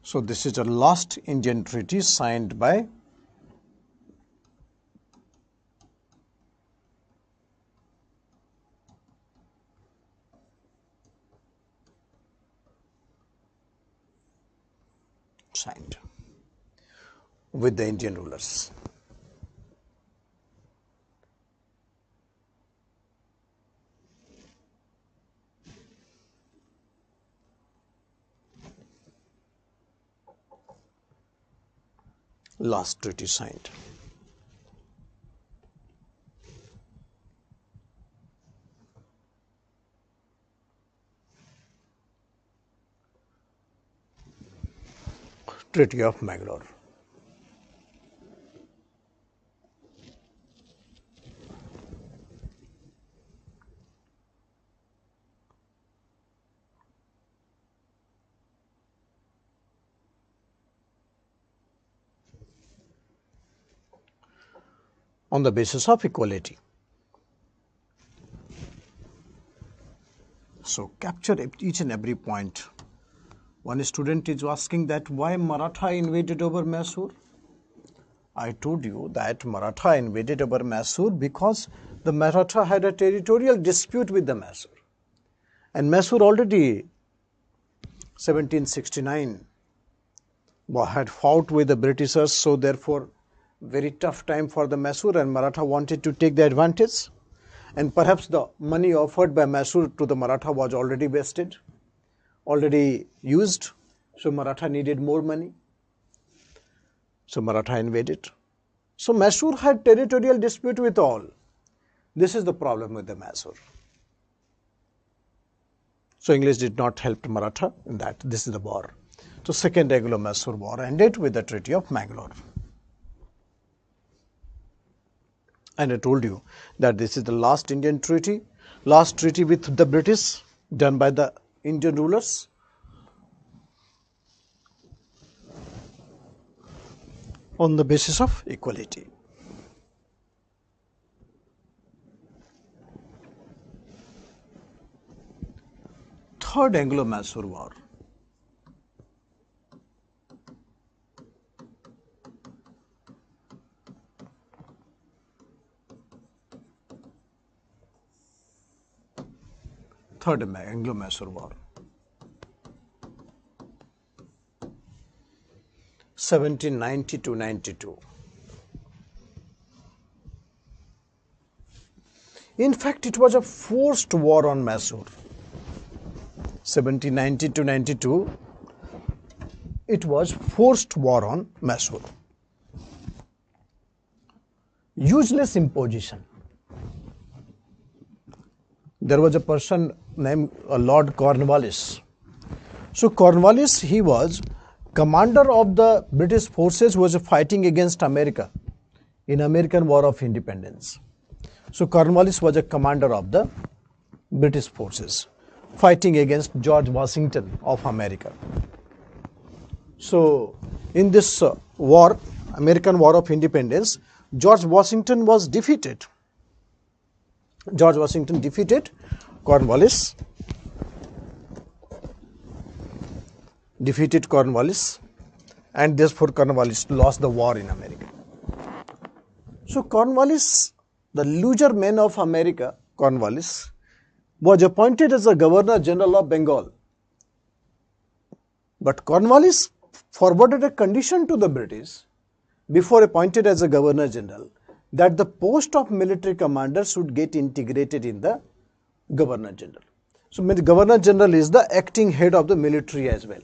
So this is the last Indian treaty signed by with the Indian rulers. Last treaty signed. Treaty of Mangalore. On the basis of equality. So capture each and every point. One student is asking that why Maratha invaded over Mysore? I told you that Maratha invaded over Mysore because the Maratha had a territorial dispute with the Mysore. And Mysore already 1769 had fought with the Britishers, so therefore very tough time for the Mysore, and Maratha wanted to take the advantage. And perhaps the money offered by Mysore to the Maratha was already wasted, already used, so Maratha needed more money. So Maratha invaded. So Mysore had territorial dispute with all. This is the problem with the Mysore. So English did not help Maratha in that. This is the war. So Second Anglo-Mysore War ended with the Treaty of Mangalore. And I told you that this is the last Indian treaty, last treaty with the British done by the Indian rulers. On the basis of equality. Third Anglo-Mysore War. Third Anglo-Mysore War. 1790 to 92. In fact, it was a forced war on Mysore. 1790 to 92, it was forced war on Mysore. Useless imposition. There was a person named Lord Cornwallis. So Cornwallis, he was commander of the British forces who was fighting against America in American War of Independence. So Cornwallis was a commander of the British forces fighting against George Washington of America. So in this war, American War of Independence, George Washington was defeated. George Washington defeated Cornwallis. And therefore Cornwallis lost the war in America. So Cornwallis, the loser man of America, Cornwallis, was appointed as the Governor General of Bengal. But Cornwallis forwarded a condition to the British before appointed as a Governor General that the post of military commander should get integrated in the Governor General. So the Governor General is the acting head of the military as well.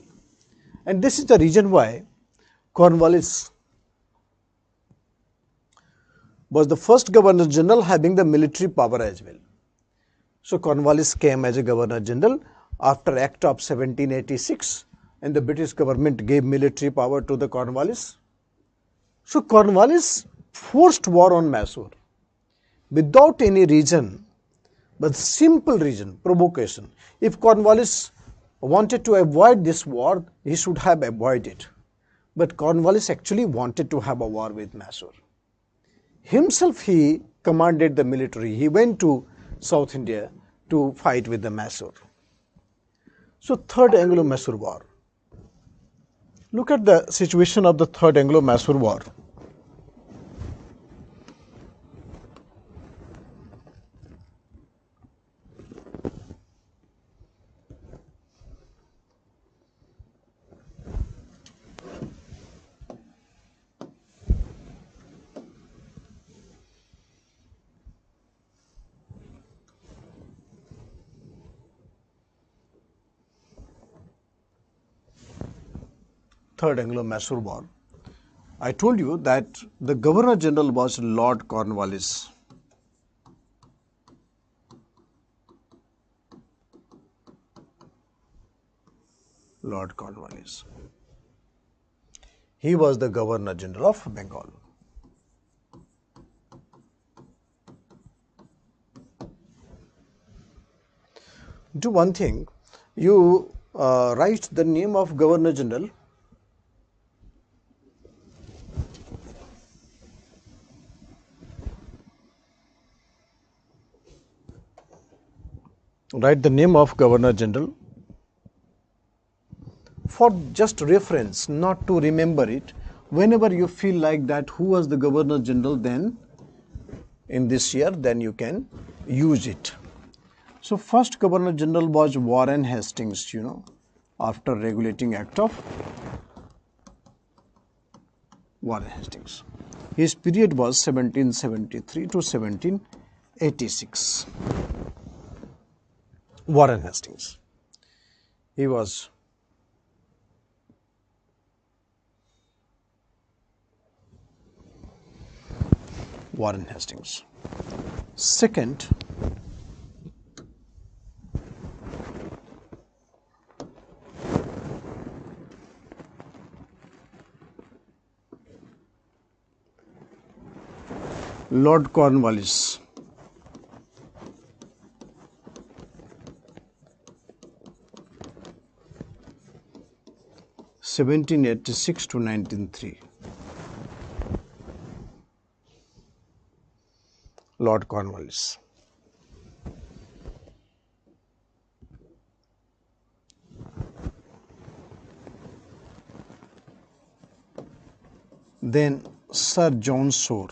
And this is the reason why Cornwallis was the first Governor General having the military power as well. So Cornwallis came as a Governor General after Act of 1786, and the British government gave military power to the Cornwallis. So Cornwallis forced war on Mysore without any reason, but simple reason, provocation. If Cornwallis wanted to avoid this war, he should have avoided it. But Cornwallis actually wanted to have a war with Mysore. Himself he commanded the military. He went to South India to fight with the Mysore. So Third Anglo-Mysore War. Look at the situation of the Third Anglo-Mysore War. Third Anglo-Mysore War. I told you that the Governor General was Lord Cornwallis. Lord Cornwallis. He was the Governor General of Bengal. Do one thing, you write the name of Governor General. Write the name of Governor General for just reference, not to remember it. Whenever you feel like that, who was the Governor General then in this year, then you can use it. So first Governor General was Warren Hastings, after regulating Act of Warren Hastings. His period was 1773 to 1786. Warren Hastings. He was Warren Hastings. Second, Lord Cornwallis. (1786 to 1903). Lord Cornwallis. Then Sir John Soar.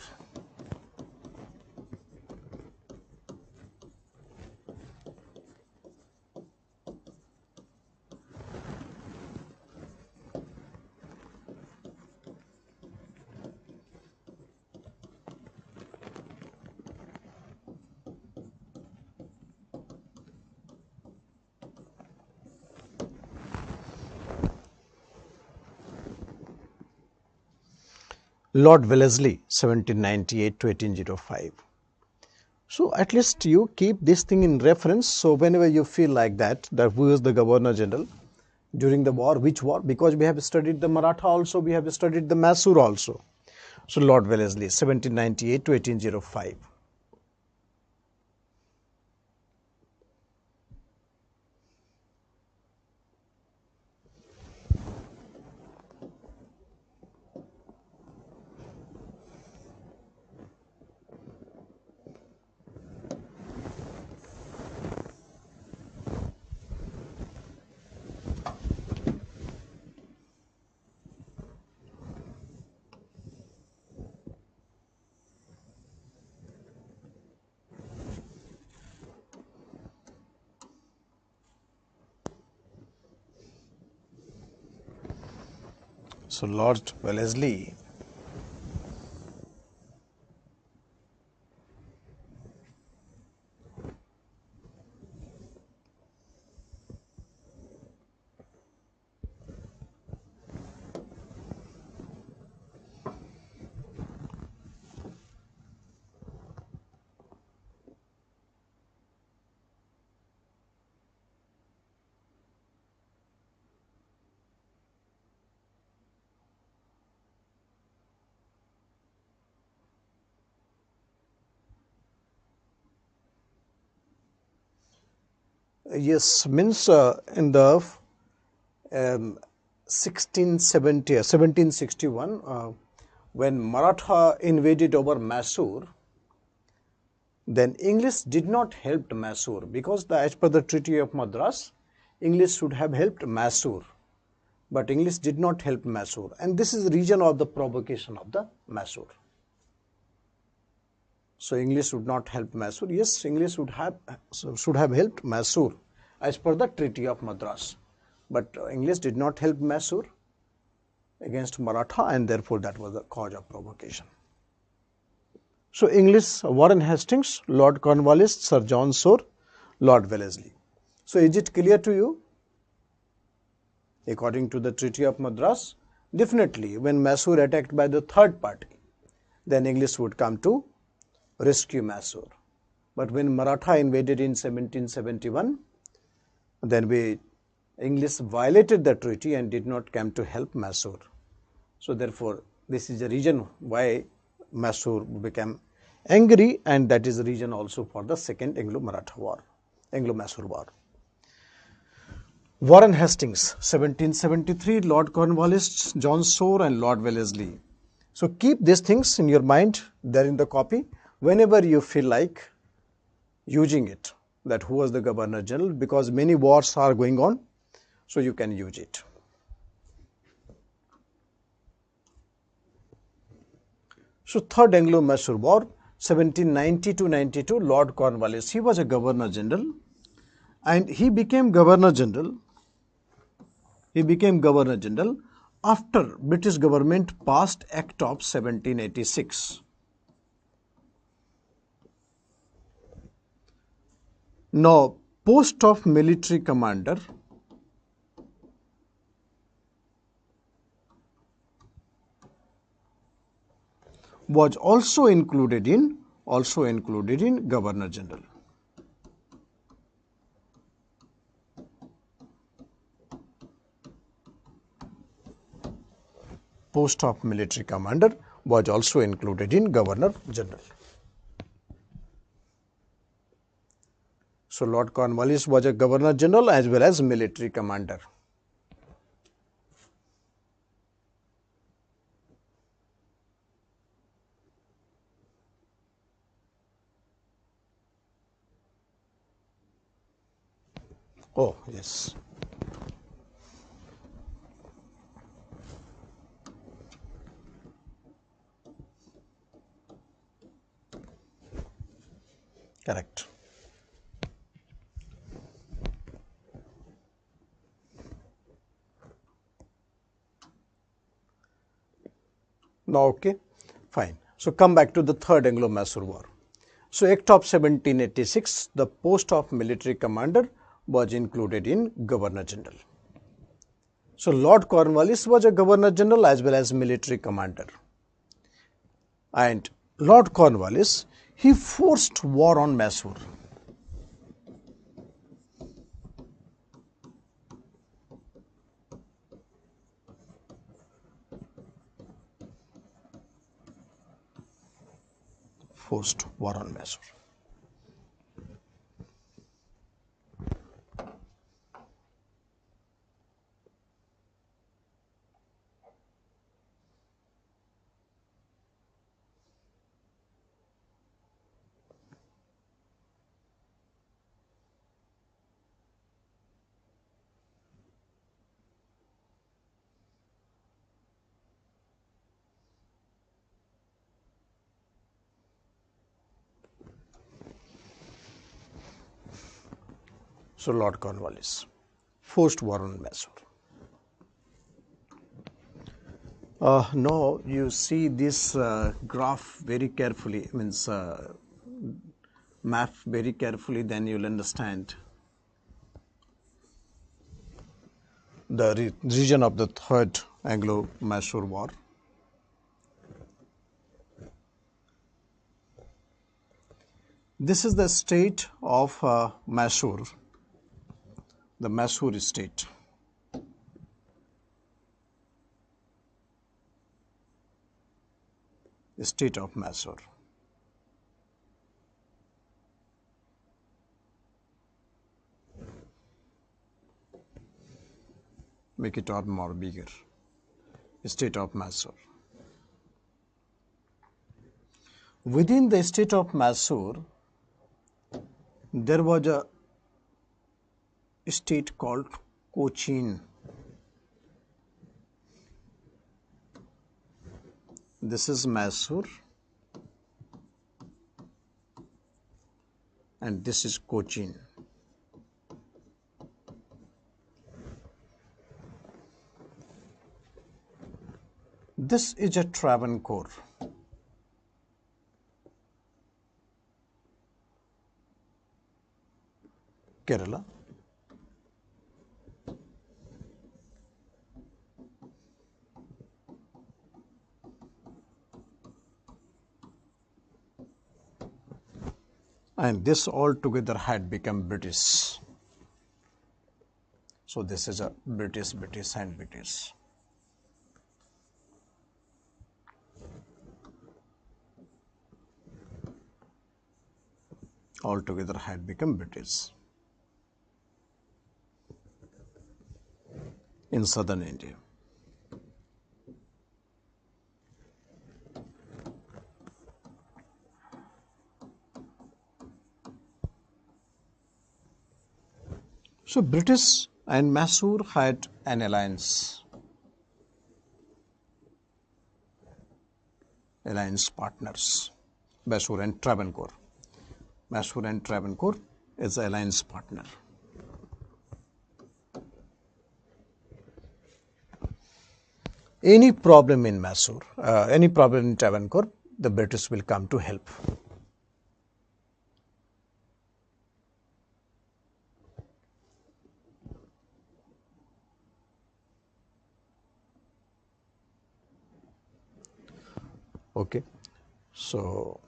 Lord Wellesley, 1798 to 1805. So at least you keep this thing in reference. So whenever you feel like that who was the Governor General during the war, which war? Because we have studied the Maratha also, we have studied the Mysore also. So Lord Wellesley, 1798 to 1805. So Lord Wellesley, yes, means in the 1761, when Maratha invaded over Mysore, then English did not help Mysore, because as per the Treaty of Madras, English should have helped Mysore, but English did not help Mysore, and this is the reason of the provocation of the Mysore. So English would not help Mysore. Yes, English should have helped Mysore as per the Treaty of Madras, but English did not help Mysore against Maratha, and therefore that was the cause of provocation. So English, Warren Hastings, Lord Cornwallis, Sir John Soar, Lord Wellesley. So is it clear to you? According to the Treaty of Madras, definitely when Mysore attacked by the third party, then English would come to rescue Mysore. But when Maratha invaded in 1771, then English violated the treaty and did not come to help Mysore. So therefore, this is the reason why Mysore became angry, and that is the reason also for the second Anglo-Maratha war, Anglo-Mysore war. Warren Hastings, 1773, Lord Cornwallis, John Soar, and Lord Wellesley. So keep these things in your mind, there in the copy, whenever you feel like using it, that who was the Governor General, because many wars are going on, so you can use it. So Third Anglo-Mysore War, 1790 to 92, Lord Cornwallis, he was a Governor General, and he became Governor General. After British government passed Act of 1786. Now, post of military commander was also included in Governor General. Post of military commander was also included in Governor General. So, Lord Cornwallis was a Governor General as well as military commander. Oh, yes. Correct. Now, okay, fine. So, come back to the Third Anglo-Mysore War. So, Act of 1786, the post of military commander was included in Governor General. So, Lord Cornwallis was a Governor General as well as military commander. And Lord Cornwallis, he forced war on Mysore. Forced war on Mysore. So, Lord Cornwallis forced war on Mysore. Now, you see this graph very carefully, means map very carefully, then you will understand the region of the Third Anglo-Mysore War. This is the state of Mysore, the Mysore state. The state of Mysore. Make it out more bigger. State of Mysore. Within the state of Mysore, there was a state called Cochin. This is Mysore and this is Cochin. This is a Travancore. Kerala. And this all together had become British. So this is a British and British. All together had become British in southern India. So British and Mysore had an alliance partners, Mysore and Travancore. Mysore and Travancore is alliance partner. Any problem in Mysore, any problem in Travancore, the British will come to help. Okay. So,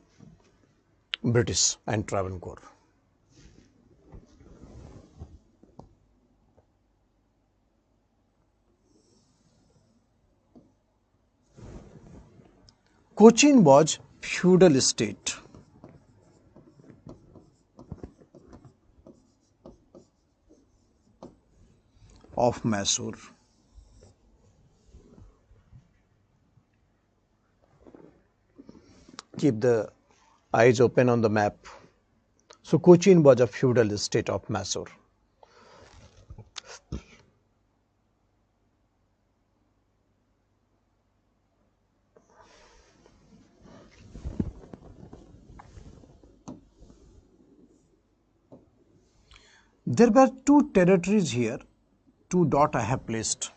British and Travancore. Cochin was feudal state. Of Mysore. Keep the eyes open on the map. So Cochin was a feudal state of Mysore. There were two territories here, two dot I have placed.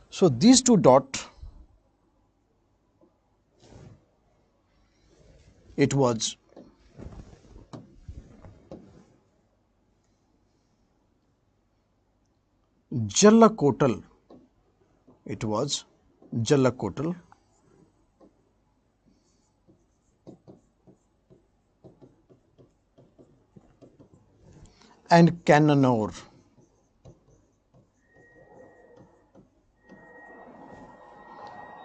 So these two dot, it was Jallakotal. It was Jallakotal. And Cannanore.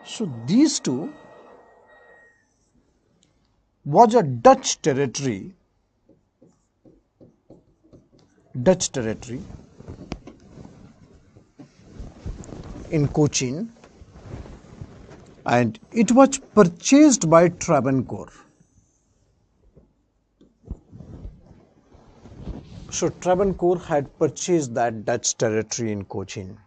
So these two was a Dutch territory in Cochin, and it was purchased by Travancore. So Travancore had purchased that Dutch territory in Cochin.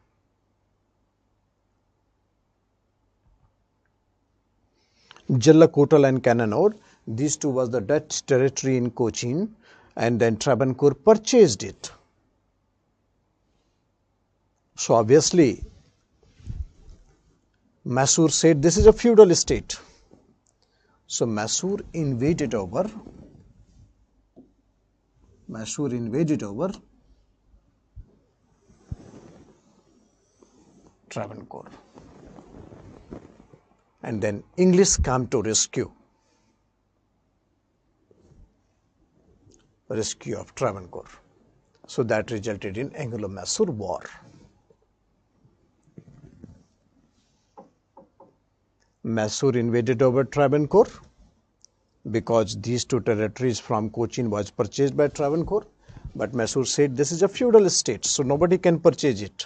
Jallakotal and Cannanore, these two was the Dutch territory in Cochin, and then Travancore purchased it. So obviously, Mysore said this is a feudal state. So Mysore invaded over Travancore. And then English come to rescue of Travancore. So that resulted in Anglo-Mysore War. Mysore invaded over Travancore because these two territories from Cochin was purchased by Travancore, but Mysore said this is a feudal state, so nobody can purchase it.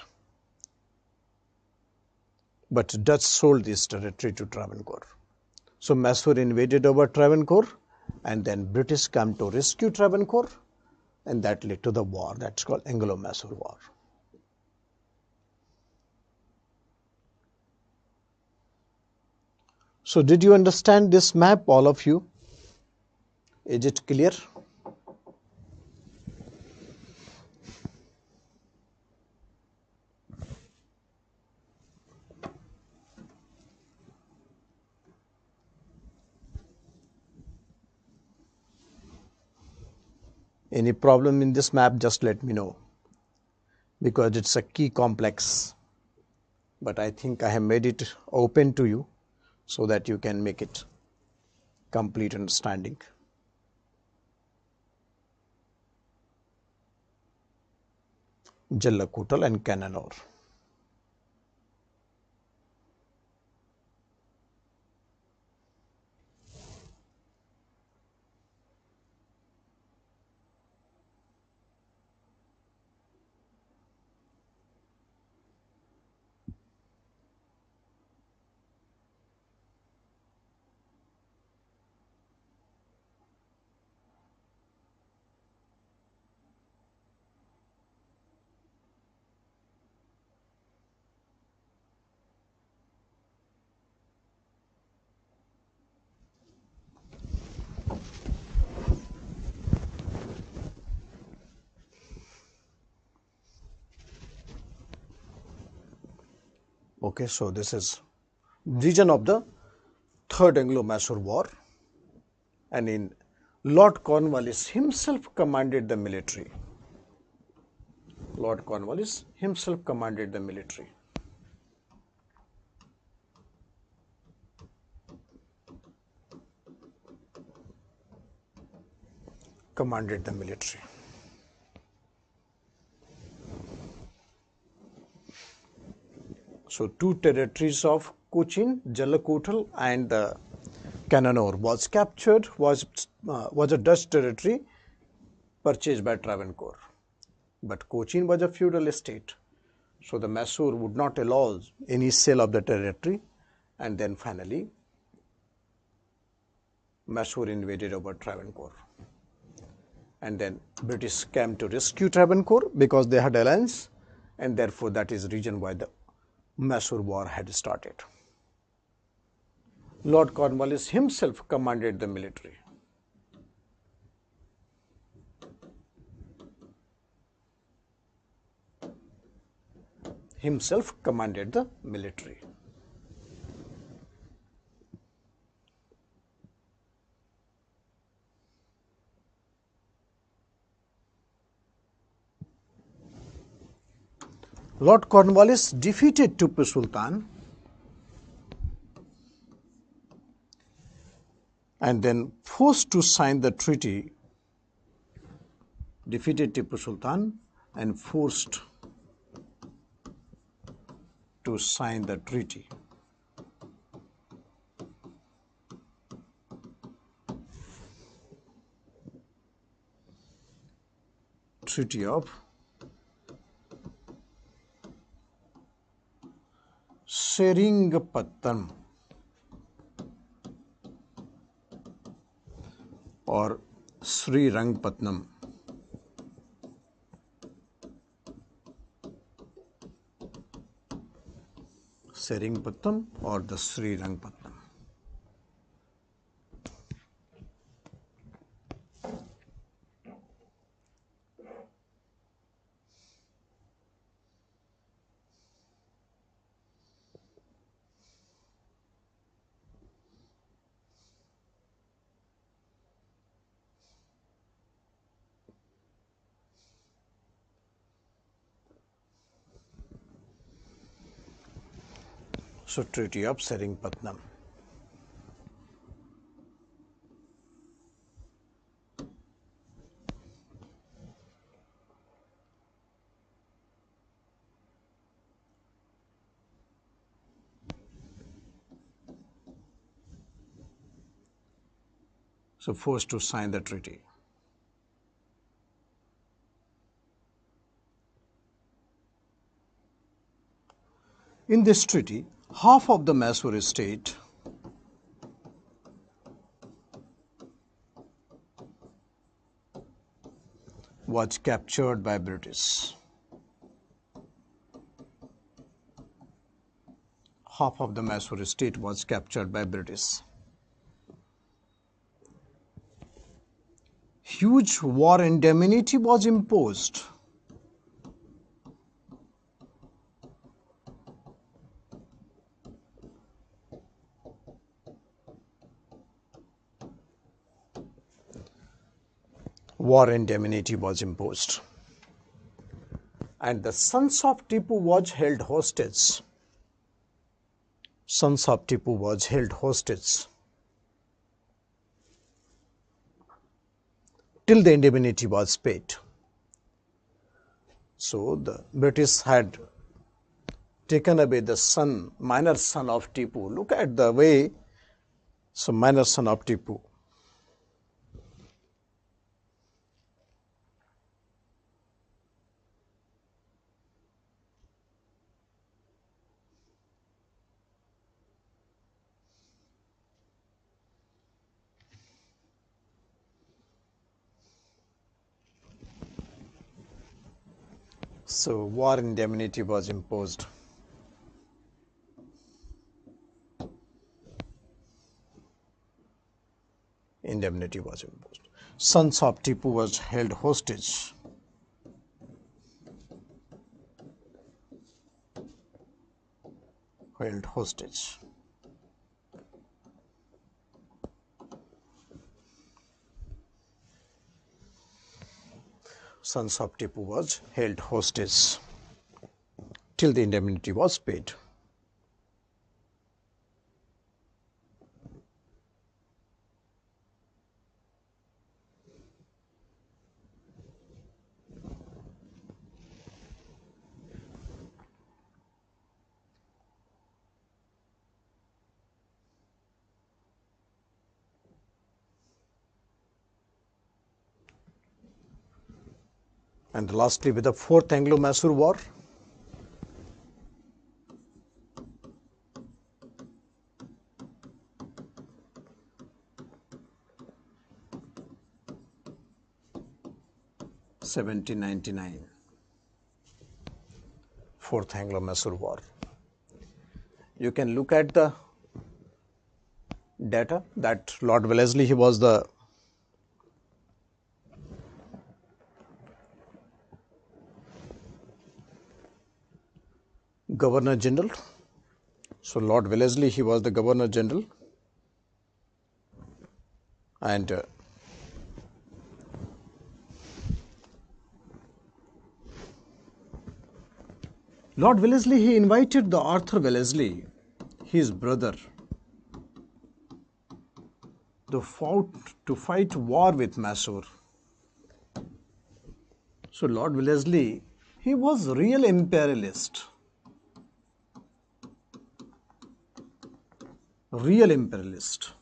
But Dutch sold this territory to Travancore. So Mysore invaded over Travancore, and then British come to rescue Travancore, and that led to the war. That's called Anglo-Mysore War. So did you understand this map, all of you? Is it clear? Any problem in this map, just let me know, because it's a key complex. But I think I have made it open to you so that you can make it complete understanding. Jallakotal and Cannanore. Okay, so this is region of the Third Anglo-Mysore War, and in Lord Cornwallis himself commanded the military. Lord Cornwallis himself commanded the military. commanded the military. So two territories of Cochin, Jalakotal and Cannanore was captured, was a Dutch territory purchased by Travancore. But Cochin was a feudal state, so the Mysore would not allow any sale of the territory, and then finally Mysore invaded over Travancore. And then British came to rescue Travancore because they had alliance, and therefore that is the reason why the Mysore war had started. Lord Cornwallis himself commanded the military. Himself commanded the military. Lord Cornwallis defeated Tipu Sultan and then forced to sign the treaty, defeated Tipu Sultan and forced to sign the treaty. Treaty of Seringapatam or Srirangpatnam. Seringapatam or the Srirangpatnam. So, Treaty of Seringapatam. So, forced to sign the treaty. In this treaty, half of the Mysore state was captured by British. Half of the Mysore state was captured by British. Huge war indemnity was imposed. War indemnity was imposed. And the sons of Tipu was held hostage. Sons of Tipu was held hostage till the indemnity was paid. So the British had taken away the son, minor son of Tipu. Look at the way, so minor son of Tipu. So war indemnity was imposed. Indemnity was imposed. Sons of Tipu was held hostage. Held hostage. Sons of Tipu was held hostage till the indemnity was paid. And lastly, with the Fourth Anglo-Mysore War, (1799), Fourth Anglo-Mysore War. You can look at the data that Lord Wellesley, he was the Governor General. So Lord Wellesley, he was the Governor General, and Lord Wellesley, he invited the Arthur Wellesley, his brother, to fight war with Mysore. So Lord Wellesley, he was real imperialist. Real imperialist.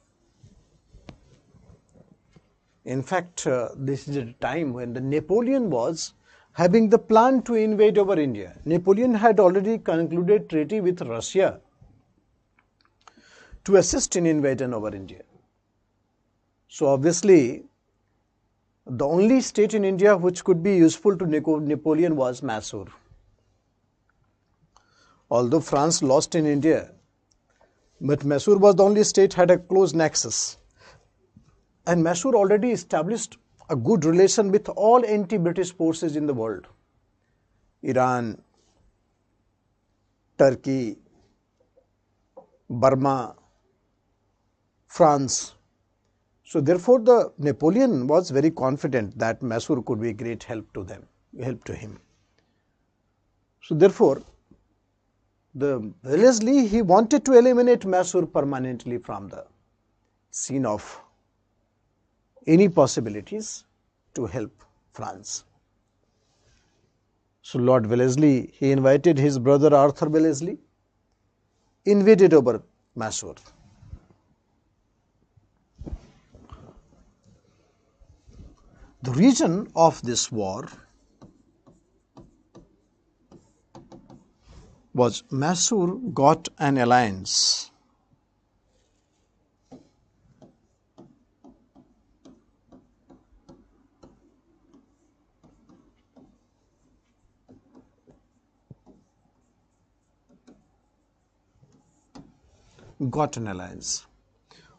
In fact, this is a time when the Napoleon was having the plan to invade over India. Napoleon had already concluded treaty with Russia to assist in invasion over India. So obviously, the only state in India which could be useful to Napoleon was Mysore. Although France lost in India, but Mysore was the only state had a close nexus. And Mysore already established a good relation with all anti-British forces in the world. Iran, Turkey, Burma, France. So therefore, the Napoleon was very confident that Mysore could be a great help to him. So therefore, the Wellesley, he wanted to eliminate Mysore permanently from the scene of any possibilities to help France. So Lord Wellesley, he invited his brother Arthur Wellesley, invaded over Mysore. The reason of this war was Mysore got an alliance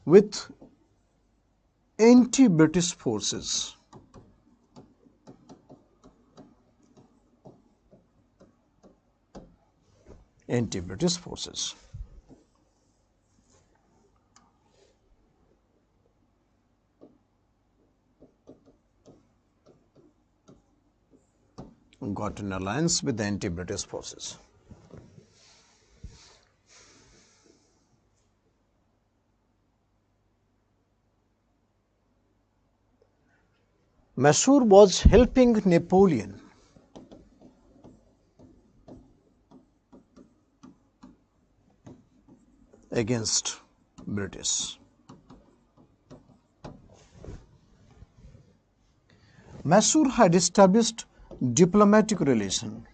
with anti-British forces. Anti-British forces. Got an alliance with the anti-British forces. Mysore was helping Napoleon against British. Mysore had established diplomatic relation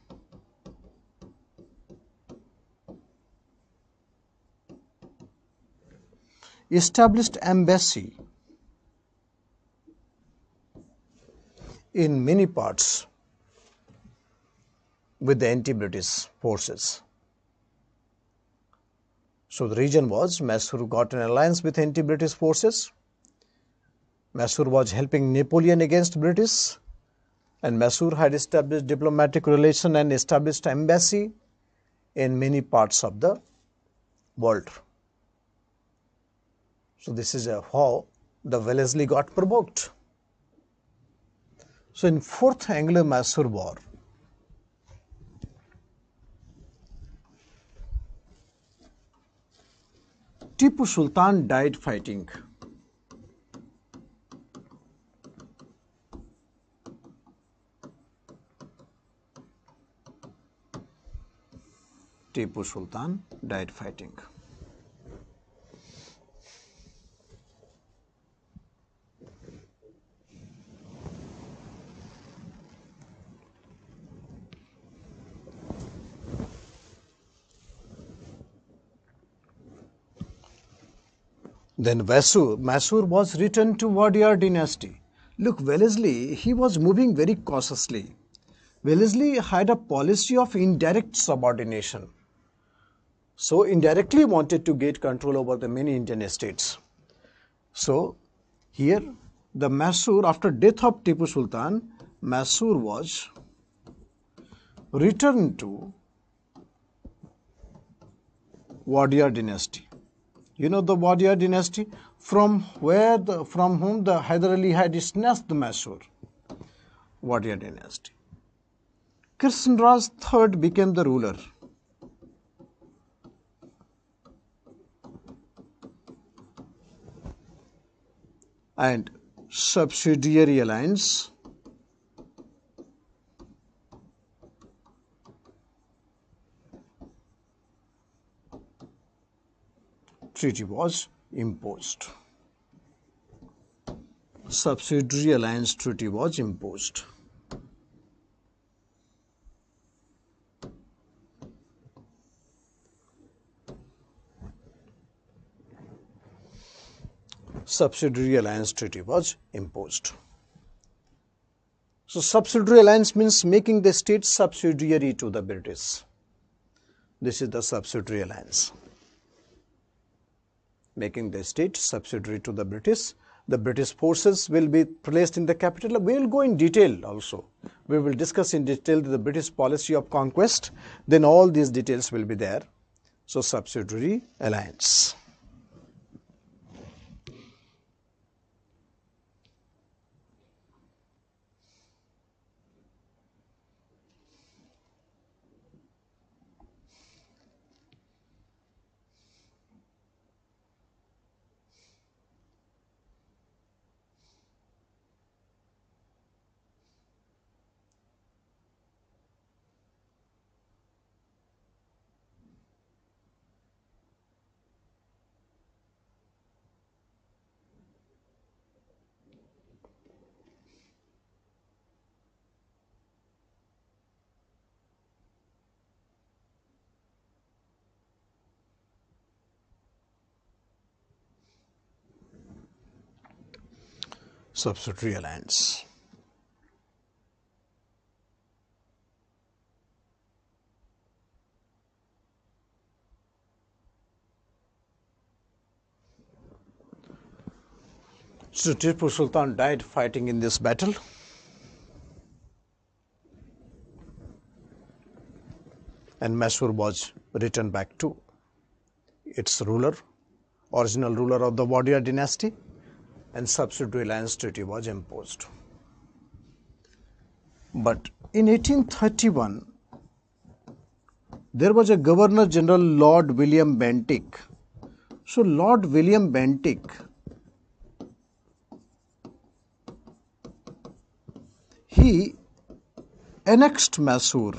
established embassy in many parts with the anti-British forces. So the reason was Mysore got an alliance with anti-British forces. Mysore was helping Napoleon against British, and Mysore had established diplomatic relation and established embassy in many parts of the world. So this is how the Wellesley got provoked. So in Fourth Anglo-Mysore War, Tipu Sultan died fighting. Tipu Sultan died fighting. Then Mysore was returned to Wadiyar dynasty. Look, Wellesley, he was moving very cautiously. Wellesley had a policy of indirect subordination. So indirectly wanted to get control over the many Indian estates. So here the Mysore, after death of Tipu Sultan, Mysore was returned to Wadiyar dynasty. You know the Wadiyar dynasty, from whom the Hyder Ali had snatched the Mysore. Wadiyar dynasty. Krishnaraj III became the ruler. And subsidiary alliance treaty was imposed. Subsidiary alliance treaty was imposed. Subsidiary alliance treaty was imposed. So subsidiary alliance means making the state subsidiary to the British. This is the subsidiary alliance. Making the state subsidiary to the British. The British forces will be placed in the capital. We will go in detail also. We will discuss in detail the British policy of conquest. Then all these details will be there. So subsidiary alliance. Subsidiary alliance. So Tipu Sultan died fighting in this battle. And Mysore was returned back to its ruler, original ruler of the Wadiyar dynasty, and subsidiary alliance treaty was imposed. But in 1831, there was a Governor General Lord William Bentinck. So Lord William Bentinck, he annexed Mysore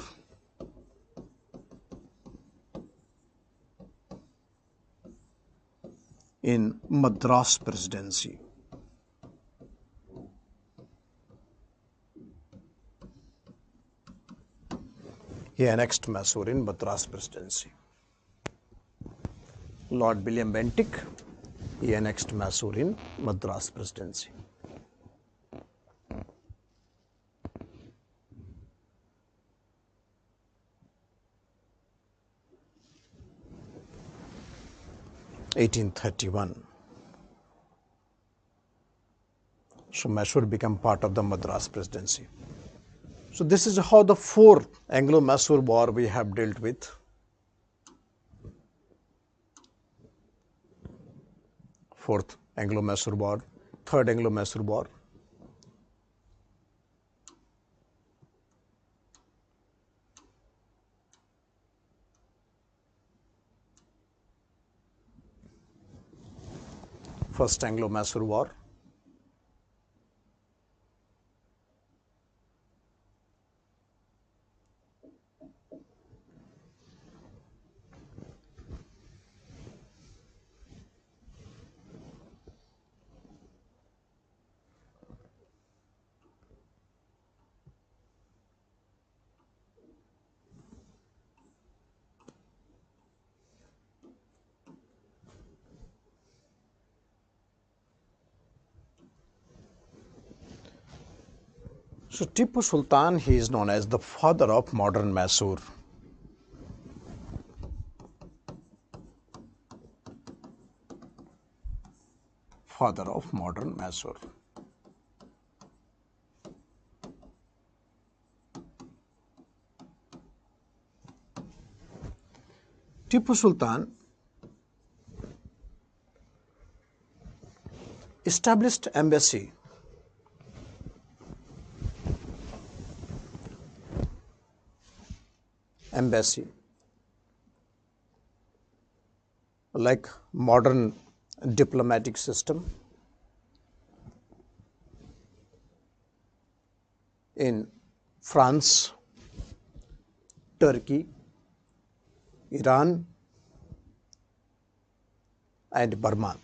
in Madras Presidency. He annexed Mysore in Madras Presidency. Lord William Bentinck, he annexed Mysore in Madras Presidency. (1831). So Mysore became part of the Madras Presidency. So this is how the fourth Anglo-Mysore War we have dealt with. Fourth Anglo-Mysore War, third Anglo-Mysore War. First Anglo-Mysore War. So Tipu Sultan, he is known as the father of modern Mysore. Father of modern Mysore. Tipu Sultan established embassy like modern diplomatic system in France, Turkey, Iran and Burma.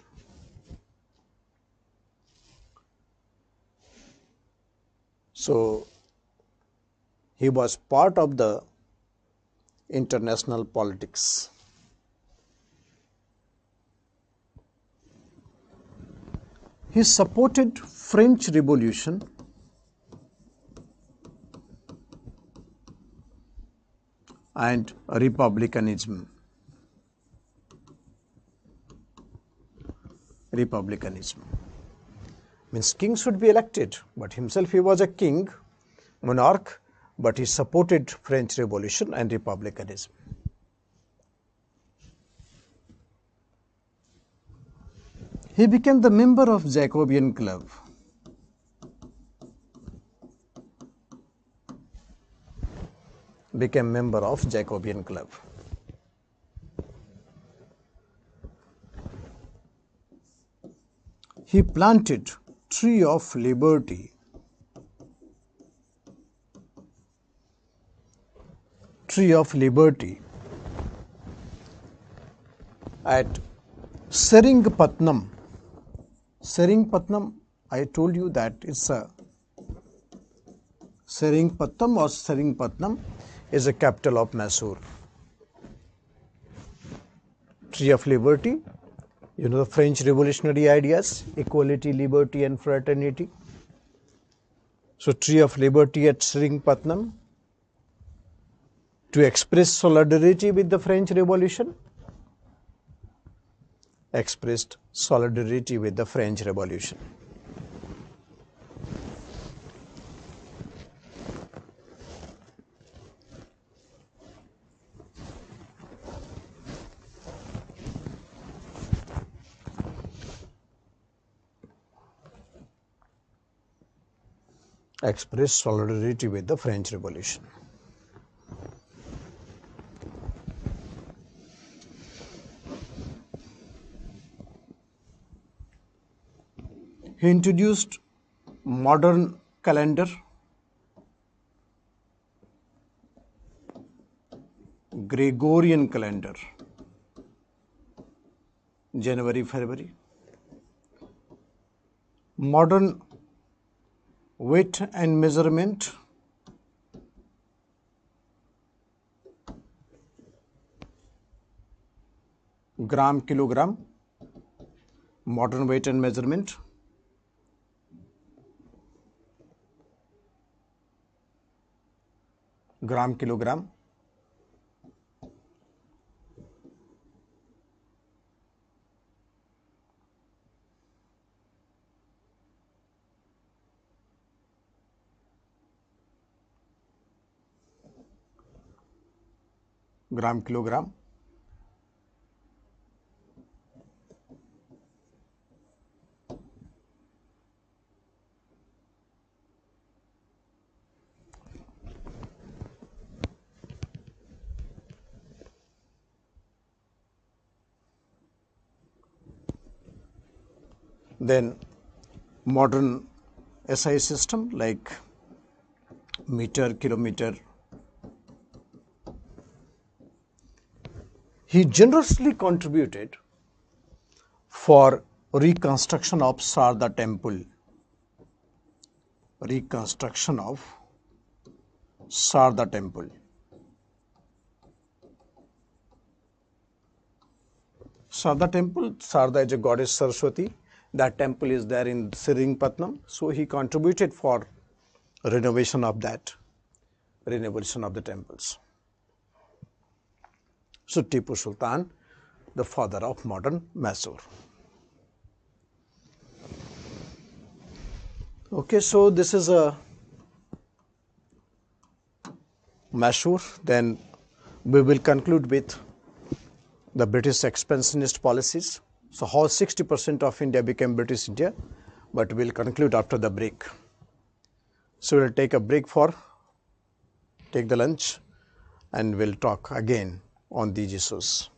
So he was part of the international politics. He supported French Revolution and republicanism. Means king should be elected, but himself he was a king, monarch, but he supported French Revolution and republicanism. He became the member of Jacobean Club. He planted Tree of Liberty. At Seringpatnam. Seringpatnam, I told you that it's a Seringpatnam is a capital of Mysore. Tree of Liberty, you know the French revolutionary ideas, equality, liberty and fraternity. So Tree of Liberty at Seringpatnam to express solidarity with the French Revolution. Expressed solidarity with the French Revolution. Expressed solidarity with the French Revolution. He introduced modern calendar, Gregorian calendar, January, February, modern weight and measurement, gram, kilogram, modern weight and measurement, gram, kilogram, gram, kilogram. Then modern SI system like meter, kilometer. He generously contributed for reconstruction of Sarda temple. Reconstruction of Sarda temple. Sarda temple, Sarda is a goddess Saraswati. That temple is there in Seringpatnam. So he contributed for renovation of the temples. So Tipu Sultan, the father of modern Mysore. Okay, so this is a Mysore. Then we will conclude with the British expansionist policies. So how 60% of India became British India, but we'll conclude after the break. So we'll take a break take the lunch, and we'll talk again on these issues.